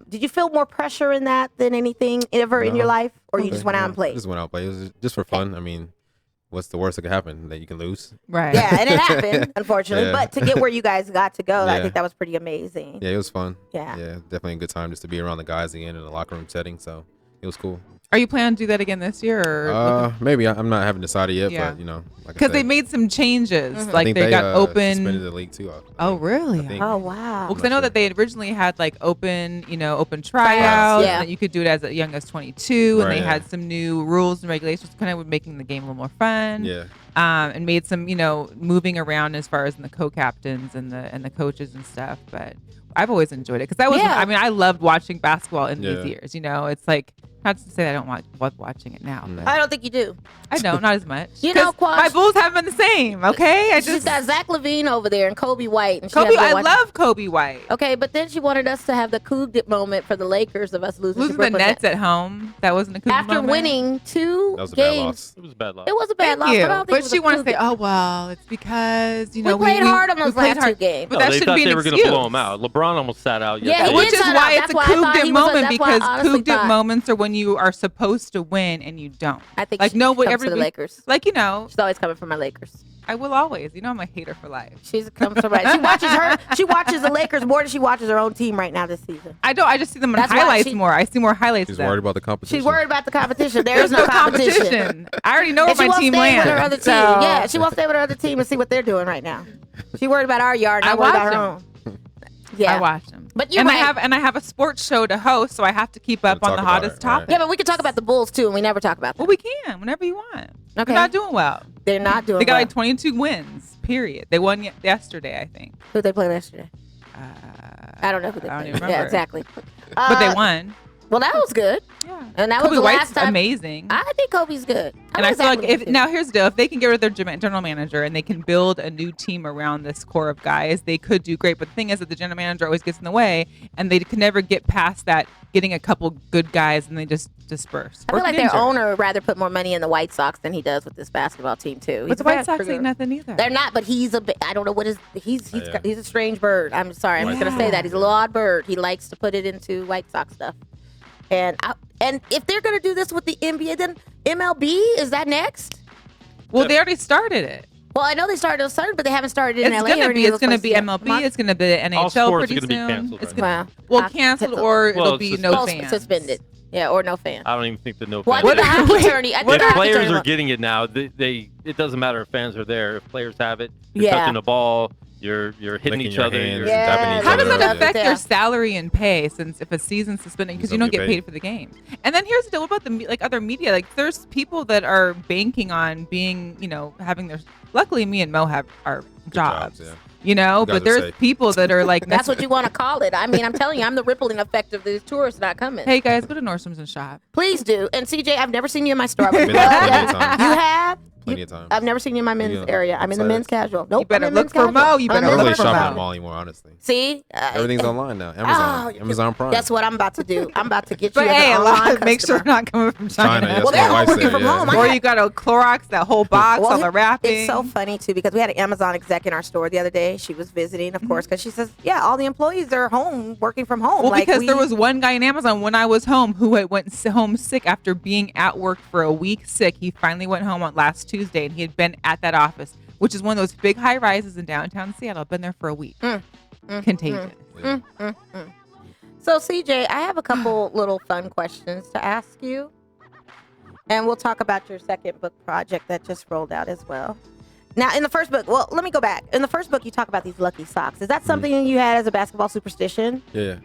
did you feel more pressure in that than anything ever in your No. life? Or you just went out and I played? just went out and played. It was just for fun. I mean, what's the worst that could happen? That you can lose? Right. Yeah, and it happened, unfortunately. Yeah. But to get where you guys got to go, I Yeah. think that was pretty amazing. Yeah, it was fun. Yeah. Yeah, definitely a good time just to be around the guys again in a locker room setting. So it was cool. Are you planning to do that again this year? Or Maybe I'm not haven't decided yet, Yeah. but like I because they said, made some changes, Mm-hmm. I like think they got suspended open. the league too. Oh really? I think. Oh, wow. Well, because I know sure. that they originally had like open tryouts, Yeah. and that you could do it as young as 22, and Right, they yeah. had some new rules and regulations, kind of making the game a little more fun. Yeah. And made some moving around as far as in the co-captains and the coaches and stuff. But I've always enjoyed it because I was Yeah. I mean I loved watching basketball in Yeah. these years. It's like not to say that I don't love watching it now, but I don't think you do. I don't, not as much. You know, 'Cause my Quash- Bulls haven't been the same. Okay, I She's just got Zach LaVine over there and Kobe White. And she Kobe. hasn't been I watching- love Kobe White. Okay, but then she wanted us to have the coup moment for the Lakers of us losing Losing to the Brooklyn Nets at home. That wasn't a coup after moment. winning 2 That was a bad games. loss. It was a bad loss. It was a bad Thank loss, you. but I don't think it But was she a wants to coup say, "Oh well, it's because We played hard on those we played last 2 games. But No, that they shouldn't thought be an they were going excuse. to blow him out. LeBron almost sat out Yeah, yesterday. he Which did is shut why up. it's a That's why I thought coup he was a- moment that's why I because honestly coup thought- moments are when you are supposed to win and you don't. I think like she no, comes to the everybody, Lakers. like She's always coming for my Lakers. I will always. I'm a hater for life. She's comes to right. She watches the Lakers more than she watches her own team right now this season. I don't. I just see them in That's why highlights she- more. I see more highlights. She's of them. worried about the competition. She's worried about the competition. There's no competition. competition. I already know where And she my won't team stay lands. with her other team. so- Yeah, she won't stay with her other team and see what they're doing right now. She worried about our yard, I not worried about watch her them. own. Yeah, I watch them. But you're and right. I have a sports show to host, so I have to keep up Gotta on the talk about hottest it, right. topics. Yeah, but we can talk about the Bulls too, and we never talk about them. Well, we can whenever you want. Okay. They're not doing well. They're not doing They got well. like 22 wins. Period. They won yesterday, I think. Who they played yesterday? I don't know who they I don't played. even Yeah, remember. exactly. But they won. Well, that was good. Yeah. And that Kobe was the White's last time. amazing. I think Kobe's good. And I like feel like Zach LaVine. now here's the deal: if they can get rid of their general manager and they can build a new team around this core of guys, they could do great. But the thing is that the general manager always gets in the way, and they can never get past that. Getting a couple good guys and they just disperse. I feel Or like get their injured. owner would rather put more money in the White Sox than he does with this basketball team too. But the White Sox ain't nothing either. They're not, but he's a bit. I don't know what his. He's Yeah. he's a strange bird. I'm sorry, I'm just gonna say that he's a little odd bird. He likes to put it into White Sox stuff. And if they're gonna do this with the NBA, then MLB is that next? Well, they already started it. Well, I know they started a certain, but they haven't started in It's LA. gonna or be. any of It's those gonna places be yet. MLB. It's gonna be NHL All sports are pretty gonna be soon. canceled It's right gonna Wow. canceled or Well, it'll be it's no Oh, fans. suspended. Yeah, or no fans. I don't even think the no Well, I fans. think the hockey Wait, tourney. I think If the hockey players tourney- are getting it now, it doesn't matter if fans are there. If players have it, you're Yeah. touching the ball, You're hitting Licking each your other. hands, Yeah, dapping each How other does up, that affect Yeah. your salary and pay since if a season's suspended because you don't get paid for the game? And then here's the deal about the other media. Like there's people that are banking on being, having their. Luckily, me and Mo have our jobs. yeah. But are there's safe. people that are like, That's what you want to call it. I mean, I'm telling you, I'm the rippling effect of these tourists not coming. Hey guys, go to Nordstrom's and shop. Please do. And CJ, I've never seen you in my store. I would Been love there plenty that. of times. You have? Plenty of times. I've never seen you in my men's Yeah, area. I'm in the excited. men's casual. Nope. You better I'm in look men's for casual. Mo. You I'm in better I don't men's really look for shop casual. at Mo. the mall anymore, honestly. See? Everything's online now. Amazon. you're Amazon Prime. Guess what I'm about to do? I'm about to get you But an hey, a online lot. Make sure customer. not coming from China. China, yes, Well, they're my all wife working said, from yeah. home. I Or had- you got to Clorox that whole box, all the wrapping. It's so funny too because we had an Amazon exec in our store the other day. She was visiting, of course, because she says, "Yeah, all the employees are home working from home." Well, Like, because there was one guy in Amazon when I was home who had went home sick after being at work for a week sick. He finally went home on last Tuesday, and he had been at that office, which is one of those big high rises in downtown Seattle. Been there for a week. Contagious. Yeah. So, CJ, I have a couple little fun questions to ask you, and we'll talk about your second book project that just rolled out as well. Now, in the first book, well, let me go back. In the first book, you talk about these lucky socks. Is that something you had as a basketball superstition? Yeah.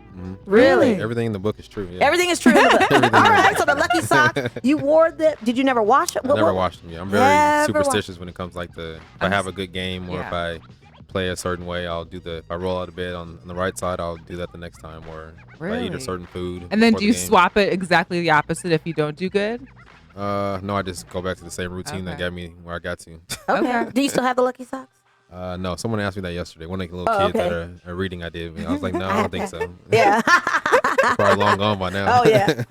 Really? Everything in the book is true. Yeah. Everything is true in the book. Everything All is- right, so the lucky socks, you wore them. Did you never wash them? I never washed them. Yeah. I'm very Never superstitious when it comes like if I have a good game or if I play a certain way, I'll do if I roll out of bed on the right side, I'll do that the next time. Or if I eat Really? a certain food. And then before do you the game. swap it exactly the opposite if you don't do good? No, I just go back to the same routine that Okay. got me where I got to. Okay. Okay. Do you still have the lucky socks? No, someone asked me that yesterday. One of the little Oh, kids okay. that are reading I did. I was like, no, I don't think so. Yeah. Probably long gone by now. Oh, yeah.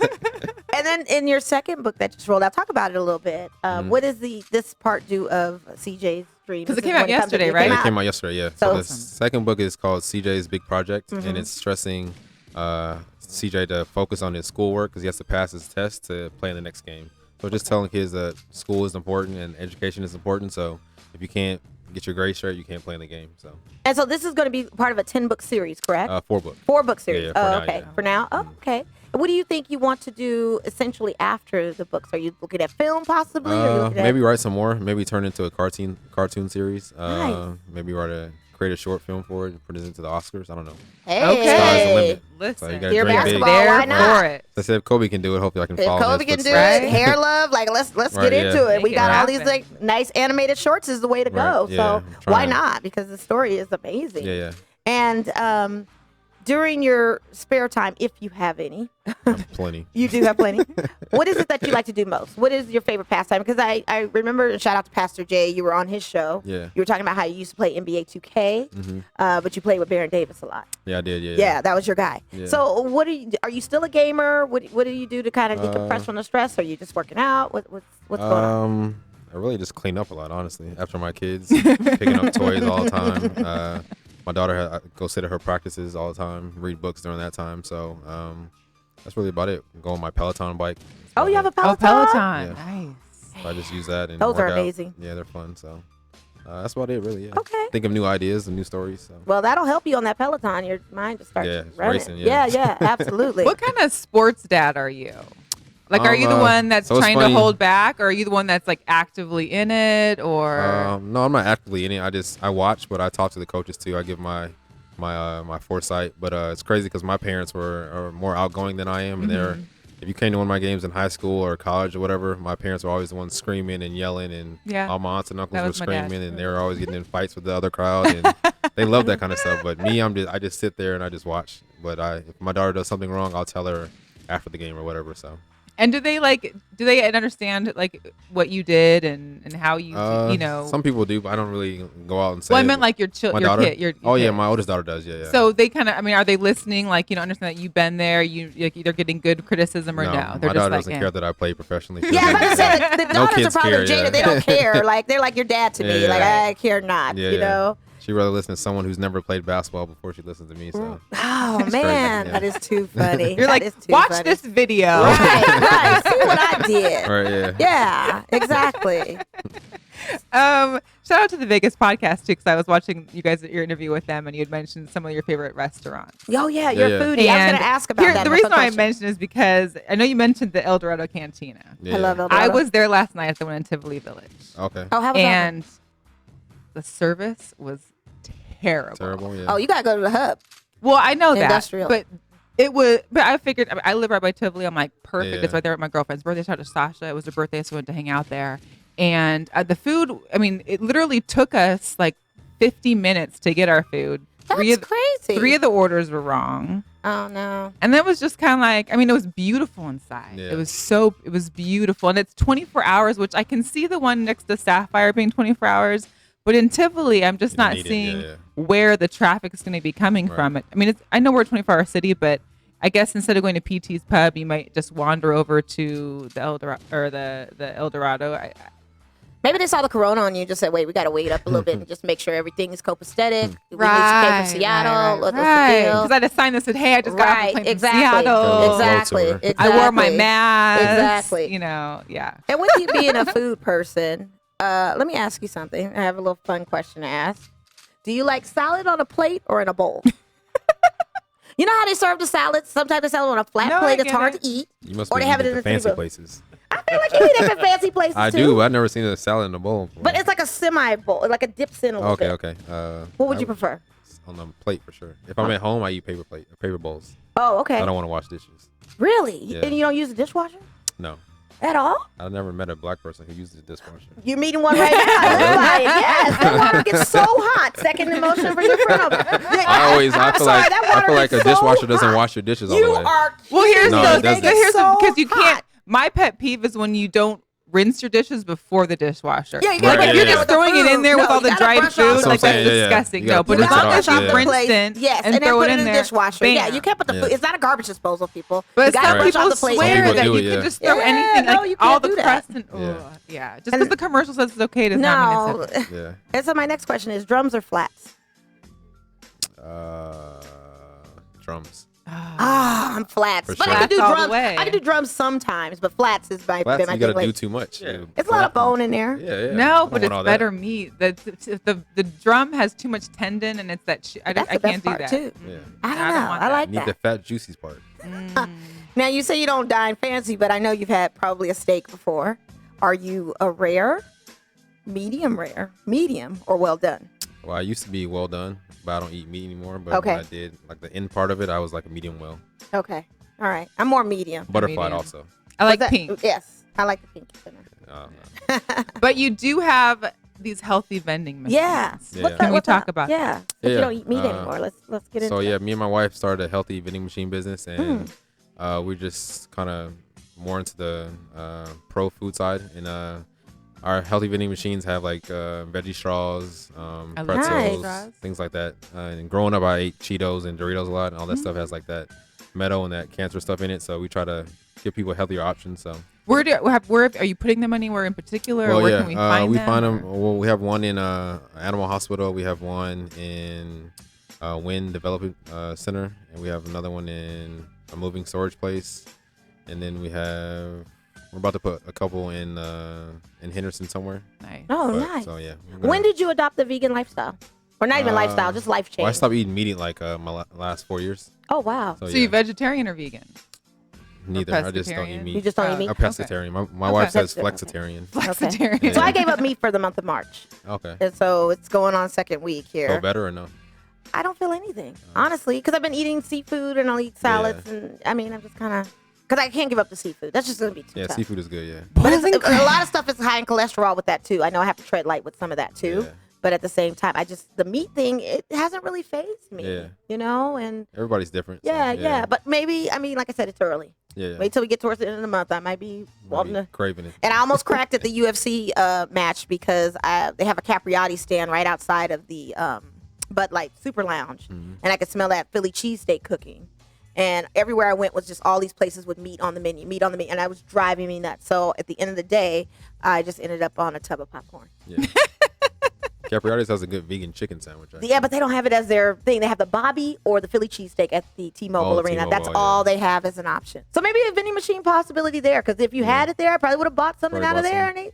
And then in your second book that just rolled out, talk about it a little bit. What is this part do of CJ's dream? 'Cause it This came is out when comes to- yesterday, it right? came It out- came out yesterday, yeah. So- So the second book is called CJ's Big Project, and it's stressing CJ to focus on his schoolwork because he has to pass his test to play in the next game. So just telling kids that school is important and education is important. So if you can't get your grades straight, you can't play in the game. So And so this is going to be part of a 10-book series, correct? 4 book. 4-book series. Yeah, for Oh, now, okay. yeah. For now? Oh, okay. And what do you think you want to do essentially after the books? Are you looking at film possibly? Or are you looking at- Maybe write some more. Maybe turn into a cartoon series. Nice. Maybe write create a short film for it and put it into the Oscars. I don't know. Hey. Sky's the limit. So Listen, you gotta You're dream big. basketball, there why not? for it. I said if Kobe can do it, hopefully I can If follow Kobe his can do footsteps. it, hair love, like let's Right, get into yeah. it. We Make got it all these happen. like nice animated shorts is the way to go. Right, yeah, So I'm why trying. not? Because the story is amazing. Yeah, yeah. And during your spare time, if you have any, Plenty. you do have plenty. What is it that you like to do most? What is your favorite pastime? Because I remember, and shout out to Pastor Jay, you were on his show. Yeah. You were talking about how you used to play NBA 2K, but you played with Baron Davis a lot. Yeah, I did. Yeah. Yeah, that was your guy. Yeah. So what are you still a gamer? What do you do to kind of decompress from the stress? Are you just working out? What's going on? I really just clean up a lot, honestly. After my kids, picking up toys all the time. My daughter I go sit at her practices all the time, read books during that time. So that's really about it. Go on my Peloton bike. That's Oh, about you have a it. Peloton? Peloton. Yeah. Nice. So I just use that and Those are work out. amazing. Yeah, they're fun. So that's about it, really. Yeah. Okay. Think of new ideas and new stories. So. Well, that'll help you on that Peloton. Your mind just starts Yeah, it's running. racing, yeah. yeah, absolutely. What kind of sports dad are you? Like, are you the Um, one that's so it's trying funny. to hold back, or are you the one that's like actively in it, or? No, I'm not actively in it. I watch, but I talk to the coaches too. I give my foresight. But it's crazy because my parents are more outgoing than I am, and if you came to one of my games in high school or college or whatever, my parents were always the ones screaming and yelling, and Yeah. all my aunts and uncles That were was my dad. screaming, and they were always getting in fights with the other crowd, and they love that kind of stuff. But me, I just sit there and I just watch. But if my daughter does something wrong, I'll tell her after the game or whatever. So. And do they understand like what you did and how you Some people do, but I don't really go out and say. Well, I it, meant but like your my your daughter. kid. Your Oh yeah, kid. my oldest daughter does. Yeah. So they kind of, are they listening? Like, understand that you've been there. You like either getting good criticism or no. my They're daughter just like, doesn't care that I play professionally. She Yeah, I'm doesn't about to care. say like, the No daughters are kids probably care, Jada. yeah. They don't care. Like they're like your dad to me. Yeah. Like I care not. Yeah, you know. She'd rather listen to someone who's never played basketball before she listens to me. So Oh crazy, man, yeah. that is too funny. You're That like, is too watch funny. this video. Right. See what I did. right, yeah. Yeah, exactly. Shout out to the Vegas podcast too, because I was watching your interview with them, and you had mentioned some of your favorite restaurants. Oh yeah, you're Yeah, a yeah. foodie. I was going to ask about that. The in reason fun why I question. mentioned is because I know you mentioned the El Dorado Cantina. Yeah. I love El I Dorado. was there last night at the one in Tivoli Village, Okay. Oh, how was that? and the service was terrible. Terrible, yeah. Oh, you gotta go to the hub. Well, I know Industrial. that, but I figured I live right by Tivoli. I'm like, perfect. Yeah. It's right there at my girlfriend's birthday. Shout out to Sasha. It was her birthday, so we went to hang out there. And the food, I mean, it literally took us like 50 minutes to get our food. That's crazy. 3 of the orders were wrong. Oh no. And that was just kind of like, I mean, it was beautiful inside. Yeah. It was beautiful. And it's 24 hours, which I can see the one next to Sapphire being 24 hours. But in Tivoli, I'm just not seeing where the traffic is going to be coming from. I mean, I know we're a 24-hour city, but I guess instead of going to PT's Pub, you might just wander over to the El Dorado. Maybe they saw the corona on you and just said, wait, we got to wait up a little bit and just make sure everything is copacetic. We came from Seattle. What's the deal? Because I had a sign that said, hey, I just got off the plane from exactly. Seattle. Exactly. I wore my mask. Exactly. You know, yeah. And with you being a food person, let me ask you something. I have a little fun question to ask. Do you like salad on a plate or in a bowl? You know how they serve the salads? Sometimes they sell it on a flat plate. It's hard to eat. You must or be they have it in in the the fancy food. places. I feel like you eat it at fancy places I too. do, but I've never seen a salad in a bowl. But it's like a semi bowl, like a dips in a little bit. Okay. What would you prefer? On a plate for sure. If I'm at home, I eat paper bowls. Oh, okay. I don't want to wash dishes. Really? Yeah. And you don't use a dishwasher No. at all? I've never met a black person who uses a dishwasher. You're meeting one right now. Yes, that water gets so hot. Second emotion for your friend over. I feel like a dishwasher doesn't wash your dishes all the way. You are. Well, here's No, it doesn't. because you can't. My pet peeve is when you don't rinse your dishes before the dishwasher. Yeah, you like gotta if you're get just it with throwing the it in food. there with No, all the you gotta dried brush food, off That's like what I'm that's saying, yeah. disgusting. You No, gotta but rinse as it long off, as you yeah. rinsed it Yes, and then throw put it it in the there. dishwasher. Bam. Yeah, you can't put the Yeah. food. It's not a garbage disposal, people. But You gotta some brush people off the plate. swear Some that people you do it, can yeah. just throw Yeah, anything, no, like you all can't the do that. crust and Yeah. just because the commercial says it's okay does not mean No. it's okay. Yeah. And so my next question is drums or flats? Drums. I'm flats. For But I sure. can do Flats all the drums. way. I can do drums sometimes, but flats is my Flats, my you gotta thing. do too much. Yeah. It's a lot of bone in there. Yeah. No, I but don't it's want all better that. meat. The drum has too much tendon, and it's that I That's the can't best do part that. too. Yeah. I don't I don't know. want I that. like You need the that. fat, juicy part. Now you say you don't dine fancy, but I know you've had probably a steak before. Are you a rare, medium, or well done? Well, I used to be well done, but I don't eat meat anymore. But Okay. when I did, like the end part of it, I was like a medium well. Okay. All right. I'm more medium. Butterfly Medium. also. I like Was that- pink, Yes. I like the pink center. but you do have these healthy vending machines. Yeah. Yeah. Can we talk about that? Yeah. If you Yeah, don't eat meat anymore, let's get into So it. yeah, me and my wife started a healthy vending machine business, and we're just kind of more into the pro food side. And our healthy vending machines have like veggie straws, I love pretzels, straws. things like that. And growing up, I ate Cheetos and Doritos a lot, and all that stuff has like that metal and that cancer stuff in it. So we try to give people healthier options. So Where are you putting them anywhere in particular? Or where can we find them? we find them. Well, we have one in Animal Hospital. We have one in Wind Development Center, and we have another one in a moving storage place. And then we're about to put a couple in Henderson somewhere. Nice. Oh, But, nice. So yeah. When did you adopt the vegan lifestyle? Or not even lifestyle, just life change? Well, I stopped eating meat in like my last 4 years. Oh, wow. So, So yeah, you vegetarian or vegan? neither. I just don't eat pescatarian? meat. You just don't eat Oh, meat? I'm pescatarian. My Okay. wife says That's flexitarian. Flexitarian. Yeah. So I gave up meat for the month of March. Okay. And so it's going on second week here. Feel better or no? I don't feel anything, honestly, because I've been eating seafood and I'll eat salads. And I mean, I'm just kind of, because I can't give up the seafood. That's just going to be too Yeah, tough. seafood is good. Yeah. But it's, a lot of stuff is high in cholesterol with that too. I know I have to tread light with some of that too. Yeah. But at the same time, the meat thing, it hasn't really fazed me. Yeah. You know, and Everybody's different. so, yeah. But maybe, I mean, like I said, it's early. Yeah. Wait till we get towards the end of the month. I might be wanting to. Craving it. And I almost cracked at the UFC match because they have a Capriati stand right outside of the Bud Light Super Lounge. Mm-hmm. And I could smell that Philly cheesesteak cooking. And everywhere I went was just all these places with meat on the menu. And I was driving me nuts. So at the end of the day, I just ended up on a tub of popcorn. Yeah. Capriati's has a good vegan chicken sandwich. Actually. Yeah, but they don't have it as their thing. They have the Bobby or the Philly cheesesteak at the T-Mobile Oh, Arena. T-Mobile, That's yeah. all they have as an option. So maybe a vending machine possibility there. Because if you had it there, I probably would have bought something Probably out of bought there.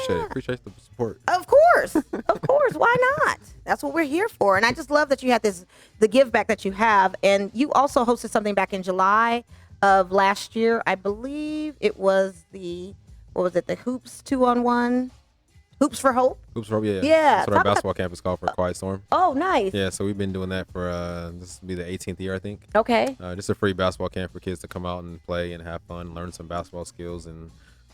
some. And Appreciate the support. Of course. Of course. Why not? That's what we're here for. And I just love that you had the give back that you have. And you also hosted something back in July of last year. I believe it was the Hoops 2-on-1. Hoops for Hope? Hoops for Hope, yeah. Yeah, That's what our talk basketball camp is called, for Quiet Storm. Oh, nice. Yeah, so we've been doing that for, this will be the 18th year, I think. Okay. Just a free basketball camp for kids to come out and play and have fun, learn some basketball skills, and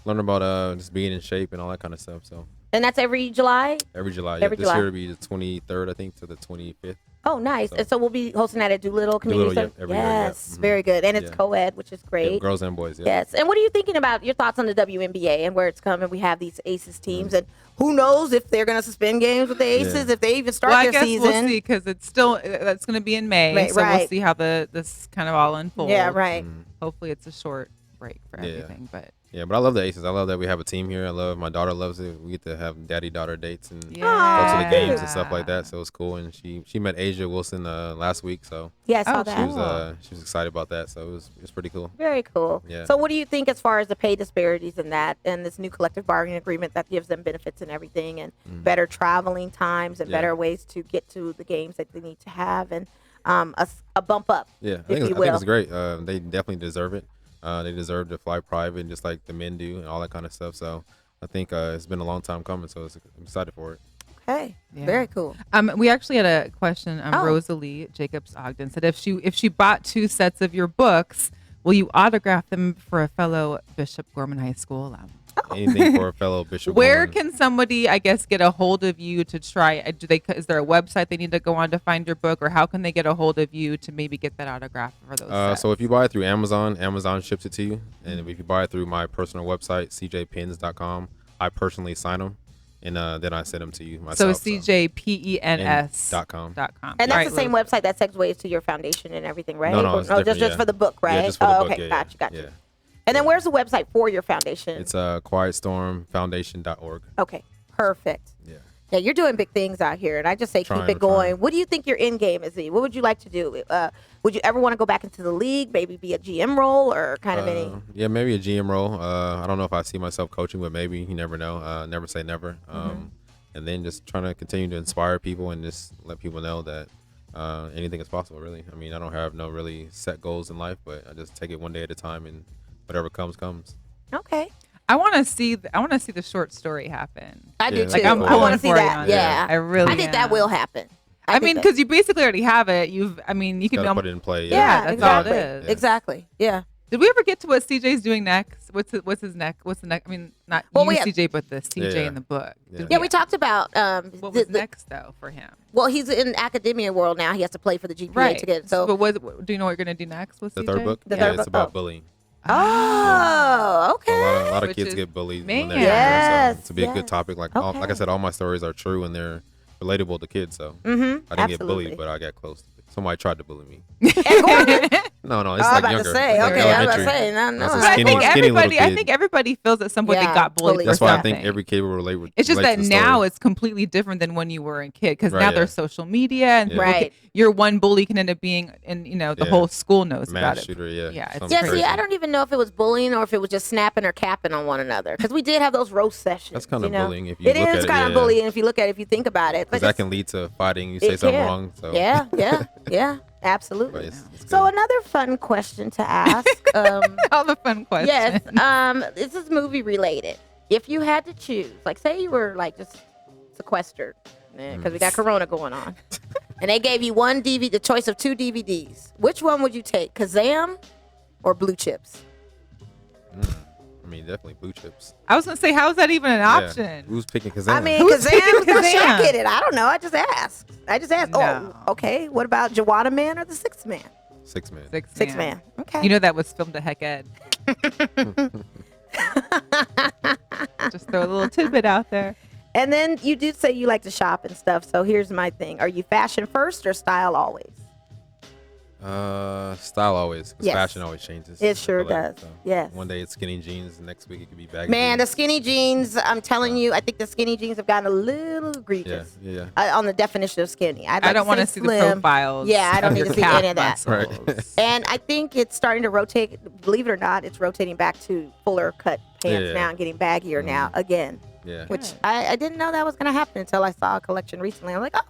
learn about just being in shape and all that kind of stuff. So And that's every July? every July. Every This July. year will be the 23rd, I think, to the 25th. Oh, nice. So- And so we'll be hosting that at Doolittle Community Doolittle, Center? yeah, every year, yeah. Yes, Mhm. very good. And it's Yeah. co-ed, which is great. Yeah, girls and boys, yeah. Yes. And what are you thinking about your thoughts on the WNBA and where it's coming? We have these Aces teams, Mm-hmm. and who knows if they're going to suspend games with the Aces, if they even start Well, I their guess season. we'll see because it's still that's going to be in May, Right, so we'll right. see how this kind of all unfolds. Yeah, right. Hopefully, it's a short break for Yeah. everything, but Yeah, but I love the Aces. I love that we have a team here. My daughter loves it. We get to have daddy-daughter dates and go to the games and stuff like that. So it's cool. And she met Asia Wilson last week, so Yeah, I saw Oh, that. she was excited about that. So it was pretty cool. Very cool. Yeah. So what do you think as far as the pay disparities in that and this new collective bargaining agreement that gives them benefits and everything and better traveling times and Yeah. better ways to get to the games that they need to have and a bump up, Yeah, I if think you it's will. great. They definitely deserve it. They deserve to fly private, just like the men do, and all that kind of stuff. So I think it's been a long time coming. So I'm excited for it. Okay, Yeah. very cool. we actually had a question. Oh. Rosalie Jacobs Ogden said if she bought 2 sets of your books, will you autograph them for a fellow Bishop Gorman High School alum? Anything for a fellow Bishop. Where Gorman. can somebody, I guess, get a hold of you to try? Is there a website they need to go on to find your book, or how can they get a hold of you to maybe get that autograph for those? Sets? So if you buy it through Amazon ships it to you, and if you buy it through my personal website, cjpins.com, I personally sign them, and then I send them to you myself. So CJPENS.com. .com. And that's the same website that segues to your foundation and everything, right? No, Or it's different, just yeah. for the book, right? Yeah, just for the book, okay, yeah, gotcha. yeah. And then where's the website for your foundation? It's quietstormfoundation.org. Okay, perfect. Yeah. Yeah, you're doing big things out here, and I just say keep Trying, it going. trying. What do you think your end game is? What would you like to do? Would you ever want to go back into the league, maybe be a GM role, or kind of any? Yeah, maybe a GM role. I don't know if I see myself coaching, but maybe. You never know. Never say never. And then just trying to continue to inspire people and just let people know that anything is possible, really. I mean, I don't have no really set goals in life, but I just take it one day at a time, and whatever comes, comes. Okay. I want to see the short story happen. I do Yeah, too. like, I'm I want to pulling see for you that. on Yeah. that. I really I think that am. will happen. I mean, because you basically already have it. You can Gotta put it in play. Yeah, that's all it exactly. is. Exactly. Yeah. Did we ever get to what CJ's doing next? What's his next? What's the next? I mean, not Well, you, we have- CJ, but the CJ Yeah. in the book. Did Yeah, we talked about What was next though for him? Well, he's in academia world now. He has to play for the GPA Right. to get so. But do you know what you're gonna do next with The CJ? third book? The Yeah, third it's book. about Oh. bullying. Oh, A okay. lot of Which kids is- get bullied Man. when they're younger, Yes, so it's a big yes. good topic. Like Okay. like I said, all my stories are true and they're relatable to kids. So I didn't get absolutely. bullied, but I got close. Somebody tried to bully me. And Gordon? No, it's I was like about younger. to say, It's like okay, I was about to elementary. say, no, I was a no. But I skinny think little everybody. I kid. think everybody feels at some point Yeah, they got bullied. bullied for That's why I something. think every kid will relate with. It's just relate that to the now story. it's completely different than when you were a kid because Right, now yeah. there's social media and Yeah. people Right. your one bully can end up being, and the Yeah. whole school knows mass about it. shooter. Yeah, Yeah, it's something Yeah, crazy. see, I don't even know if it was bullying or if it was just snapping or capping on one another. Because we did have those roast sessions. That's kind of you know? bullying if you It look at is it, kind of yeah. bullying if you look at it, if you think about it. Because But that it's- can lead to fighting. You say it something can. wrong. So Yeah, absolutely. But it's So good. another fun question to ask. All the fun questions. Yes, this is movie related. If you had to choose, like say you were like just sequestered, because we got Corona going on, and they gave you one DVD, the choice of 2 DVDs, which one would you take, Kazam or Blue Chips? I mean, definitely blue chips. I was gonna say, how is that even an Yeah. option? Who's picking Kazam? I mean, Who's picking Kazam, because Kazam? Shaq get it. I don't know. I just asked. No. Oh, okay. What about Joanna Man or the Sixth Man? 6 man. Sixth Man. Okay. You know that was filmed at Heck Ed. Just throw a little tidbit out there. And then you did say you like to shop and stuff. So here's my thing. Are you fashion first or style always? Style always. 'Cause Yes. fashion always changes. It I sure feel like, does. Yes. One day it's skinny jeans. The next week it could be baggy. Man, the jeans. skinny jeans, I'm telling you, I think the skinny jeans have gotten a little egregious Yeah. on the definition of skinny. I'd like I don't want to see the profiles. Yeah, I don't of need your to see calf any of that. Right. muscles. And I think it's starting to rotate. Believe it or not, it's rotating back to fuller cut pants Yeah. now and getting baggier now again. Yeah. Which I didn't know that was going to happen until I saw a collection recently. I'm like, oh,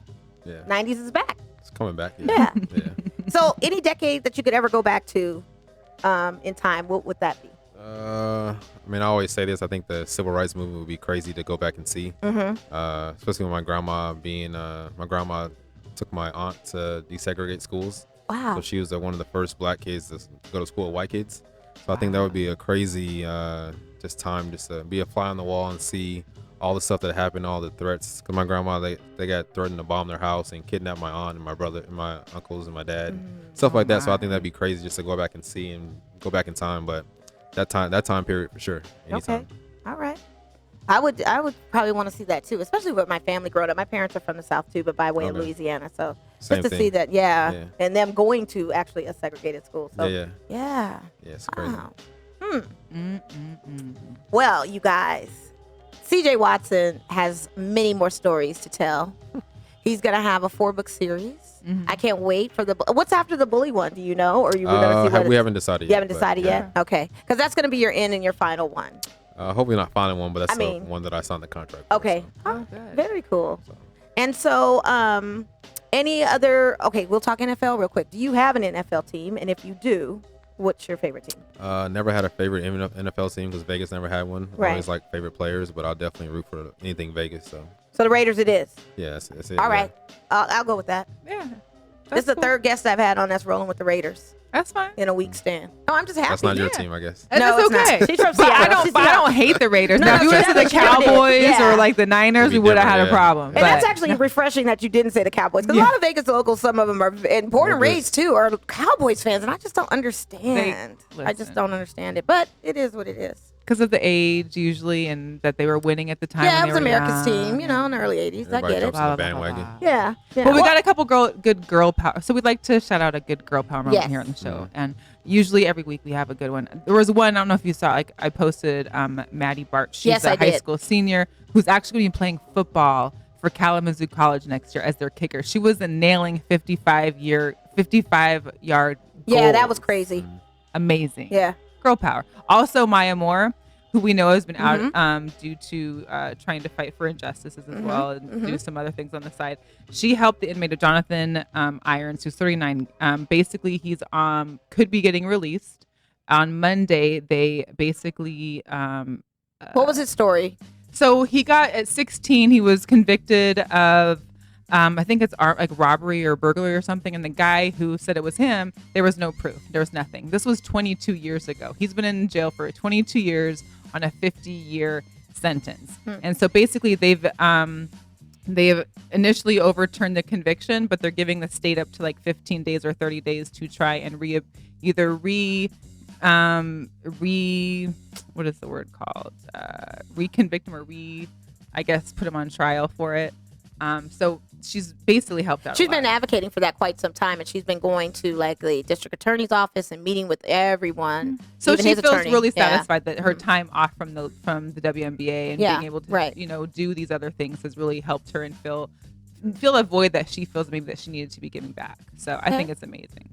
Yeah. 90s is back. It's coming back. Yeah. Yeah. So any decade that you could ever go back to in time, what would that be? I mean, I always say this. I think the civil rights movement would be crazy to go back and see. Especially with my grandma my grandma took my aunt to desegregate schools. Wow. So she was one of the first black kids to go to school with white kids. So I think that would be a crazy just time just to be a fly on the wall and see all the stuff that happened, all the threats. Because my grandma, they got threatened to bomb their house and kidnap my aunt and my brother and my uncles and my dad, stuff like that. So I think that'd be crazy just to go back and see and go back in time. But that time period for sure. Anytime. Okay. All right. I would probably want to see that too, especially with my family growing up. My parents are from the South too, but by way of Louisiana. So Same just to thing. see that, and them going to actually a segregated school. So Yeah, it's crazy. Wow. Well, you guys, CJ Watson has many more stories to tell. He's gonna have a 4-book series. I can't wait for what's after the bully one? Do you know, or you were gonna see? We haven't decided yet. You haven't decided yet? Okay, because that's gonna be your end and your final one. Hopefully not final one, but that's the one that I signed the contract for. Okay. So. Oh, very cool. And so, any other? Okay, we'll talk NFL real quick. Do you have an NFL team? And if you do, what's your favorite team? Never had a favorite NFL team because Vegas never had one. Right. Always like favorite players, but I'll definitely root for anything Vegas. So the Raiders it is. yeah, that's it. All right. I'll go with that. Yeah. This is the third guest I've had on that's rolling with the Raiders That's fine. in a week stand. No, I'm just happy. That's not your team, I guess. No, it's it's okay. not. She's from But Seattle. I don't hate the Raiders. No, Now, if you no, went to the that's what it is. Cowboys Yeah. or like the Niners, we It'd be would have had a different, problem. And But that's actually refreshing that you didn't say the Cowboys. Because a lot of Vegas locals, some of them are, and born and raised too, are Cowboys fans. And I just don't understand. I just listen. don't understand it. But it is what it is. because of the age usually and that they were winning at the time. Yeah, when it was they were America's young. team, you know, in the early 80s. Everybody I get jumps it. on the bandwagon. Yeah. Well, we got a couple good girl power. So we'd like to shout out a good girl power moment Yes. here on the show. And usually every week we have a good one. There was one, I don't know if you saw, like I posted Maddie Bart. She's Yes, a I high did. school senior who's actually going to be playing football for Kalamazoo College next year as their kicker. She was nailing 55-yard Yeah, that goals. was crazy. Amazing. Yeah. Girl power. Also, Maya Moore, who we know has been Mm-hmm. out due to trying to fight for injustices as well and do some other things on the side. She helped the inmate of Jonathan Irons, who's 39. Basically, he's could be getting released. On Monday, they basically... What was his story? So he got, at 16, he was convicted of... I think it's like robbery or burglary or something. And the guy who said it was him, there was no proof. There was nothing. This was 22 years ago. He's been in jail for 22 years on a 50-year sentence. And so basically they've initially overturned the conviction, but they're giving the state up to like 15 days or 30 days to try and what is the word called? Reconvict him or I guess put him on trial for it. So she's basically helped out. She's been advocating for that quite some time, and she's been going to like the district attorney's office and meeting with everyone. So even she his feels attorney. really Yeah. satisfied that her time off from the WNBA and Yeah, being able to right. do these other things has really helped her and fill a void that she feels maybe that she needed to be giving back. So I think it's amazing.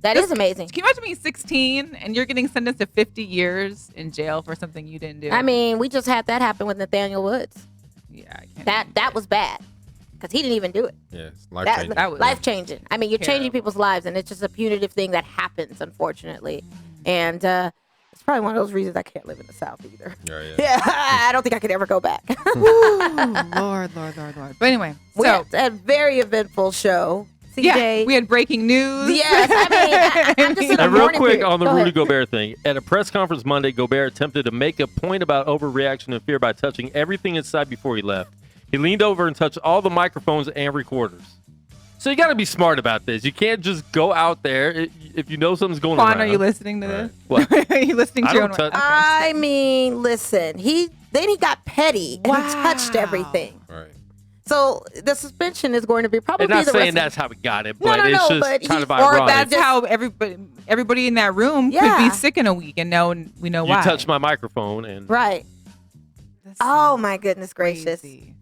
That is amazing. Can you imagine being 16 and you're getting sentenced to 50 years in jail for something you didn't do? I mean, we just had that happen with Nathaniel Woods. Yeah, I can't. That was bad because he didn't even do it. Yeah, it's life-changing. That was Life changing. I mean, you're changing terrible. people's lives, and it's just a punitive thing that happens, unfortunately. And it's probably one of those reasons I can't live in the South either. Yeah, I don't think I could ever go back. Lord. But anyway, We so had a very eventful show. CJ. yeah, we had breaking news. Yes, I mean, I'm just in a And real mourning quick period. on the Go Rudy ahead. Gobert thing. At a press conference Monday, Gobert attempted to make a point about overreaction and fear by touching everything inside before he left. He leaned over and touched all the microphones and recorders. So you got to be smart about this. You can't just go out there if you know something's going on. Juan, are you listening to this? What? Are you listening to I your don't own? touch- I mean, listen, he got petty and he touched everything. Right. So the suspension is going to be probably I'm not the saying rest that's how he got it, No, but no, it's no, just but kind of or ironic. That's how everybody in that room could Yeah. be sick in a week, and now we know You why. touched my microphone and right. That's Oh my goodness gracious. crazy.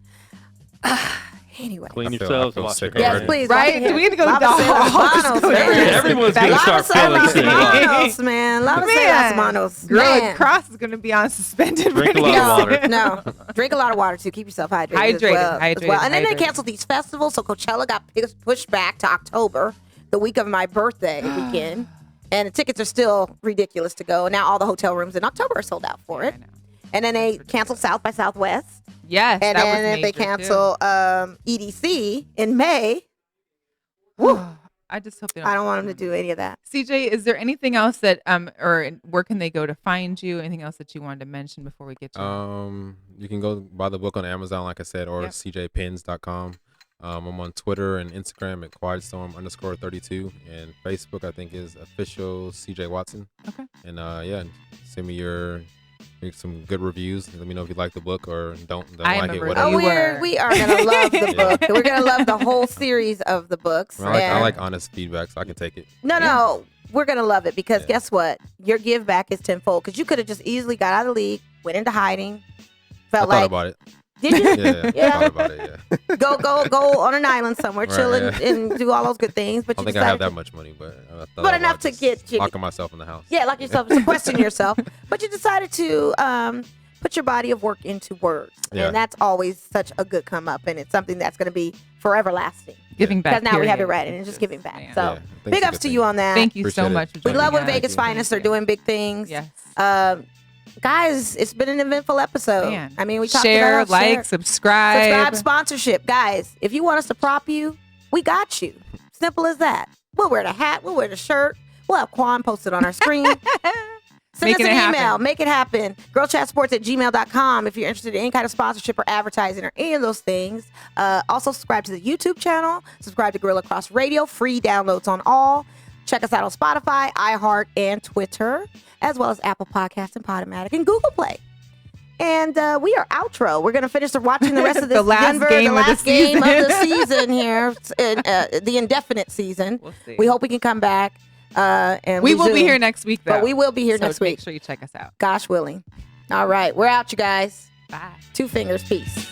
Anyway. clean I feel yourselves, wash sick your already. Yes, hands. please. Right? Do we need to go to the hospital? Everyone's going to start feeling sick. Lava man. Lava Man. Manos. Gorilla Man. Cross is going to be on suspended. Drink a pretty lot of soon. water. No, drink a lot of water too. Keep yourself hydrated. Hydrated. And then they canceled these festivals, so Coachella got pushed back to October, the week of my birthday weekend. And the tickets are still ridiculous to go. And now all the hotel rooms in October are sold out for it. I know. And then they canceled South by Southwest. Yes, And that then was if they major, cancel EDC in May, too. I just hope they don't. I don't want them to do any of that. CJ, is there anything else that or where can they go to find you? Anything else that you wanted to mention before we get to You can go buy the book on Amazon, like I said, or cjpins.com. I'm on Twitter and Instagram at QuietStorm_32, and Facebook I think is official CJ Watson. Okay. And send me some good reviews. Let me know if you like the book or don't like it. Whatever. We are gonna love the book. We're gonna love the whole series of the books. I like honest feedback, so I can take it. No, we're gonna love it because guess what? Your give back is tenfold. Because you could have just easily got out of the league, went into hiding, I thought about it. Did you? Yeah, I thought about it. Yeah. Go on an island somewhere, Right, chill yeah. and do all those good things. But I don't think I have that much money, but I thought But enough about to get you locking myself in the house. Yeah, lock yourself, sequester yourself. But you decided to put your body of work into words, and that's always such a good come up, and it's something that's going to be forever lasting. giving back? Because now we have it period. right, and it's just giving back. Man. So Yeah, big ups to you on that. Thank you Appreciate so it. much. For We love when joining us. Vegas Finest are doing big things. Yes. Guys, it's been an eventful episode. Man. I mean, we talked share, about like, subscribe. sponsorship. Guys, if you want us to prop you, we got you. Simple as that. We'll wear the hat. We'll wear the shirt. We'll have Quan posted on our screen. Send us an email. Make it happen. GIRLChatSports@gmail.com if you're interested in any kind of sponsorship or advertising or any of those things. Also, subscribe to the YouTube channel. Subscribe to Gorilla Cross Radio. Free downloads on all. Check us out on Spotify, iHeart, and Twitter, as well as Apple Podcasts and Podomatic and Google Play. And we are outro. We're going to finish watching the rest of this The last Denver, game the of the last game of the season. season here, the indefinite season. We'll see. We hope we can come back. And We will be resume. here next week, though. But we will be here So next week. Make sure you check us out. Gosh willing. All right. We're out, you guys. Bye. 2 fingers. Peace.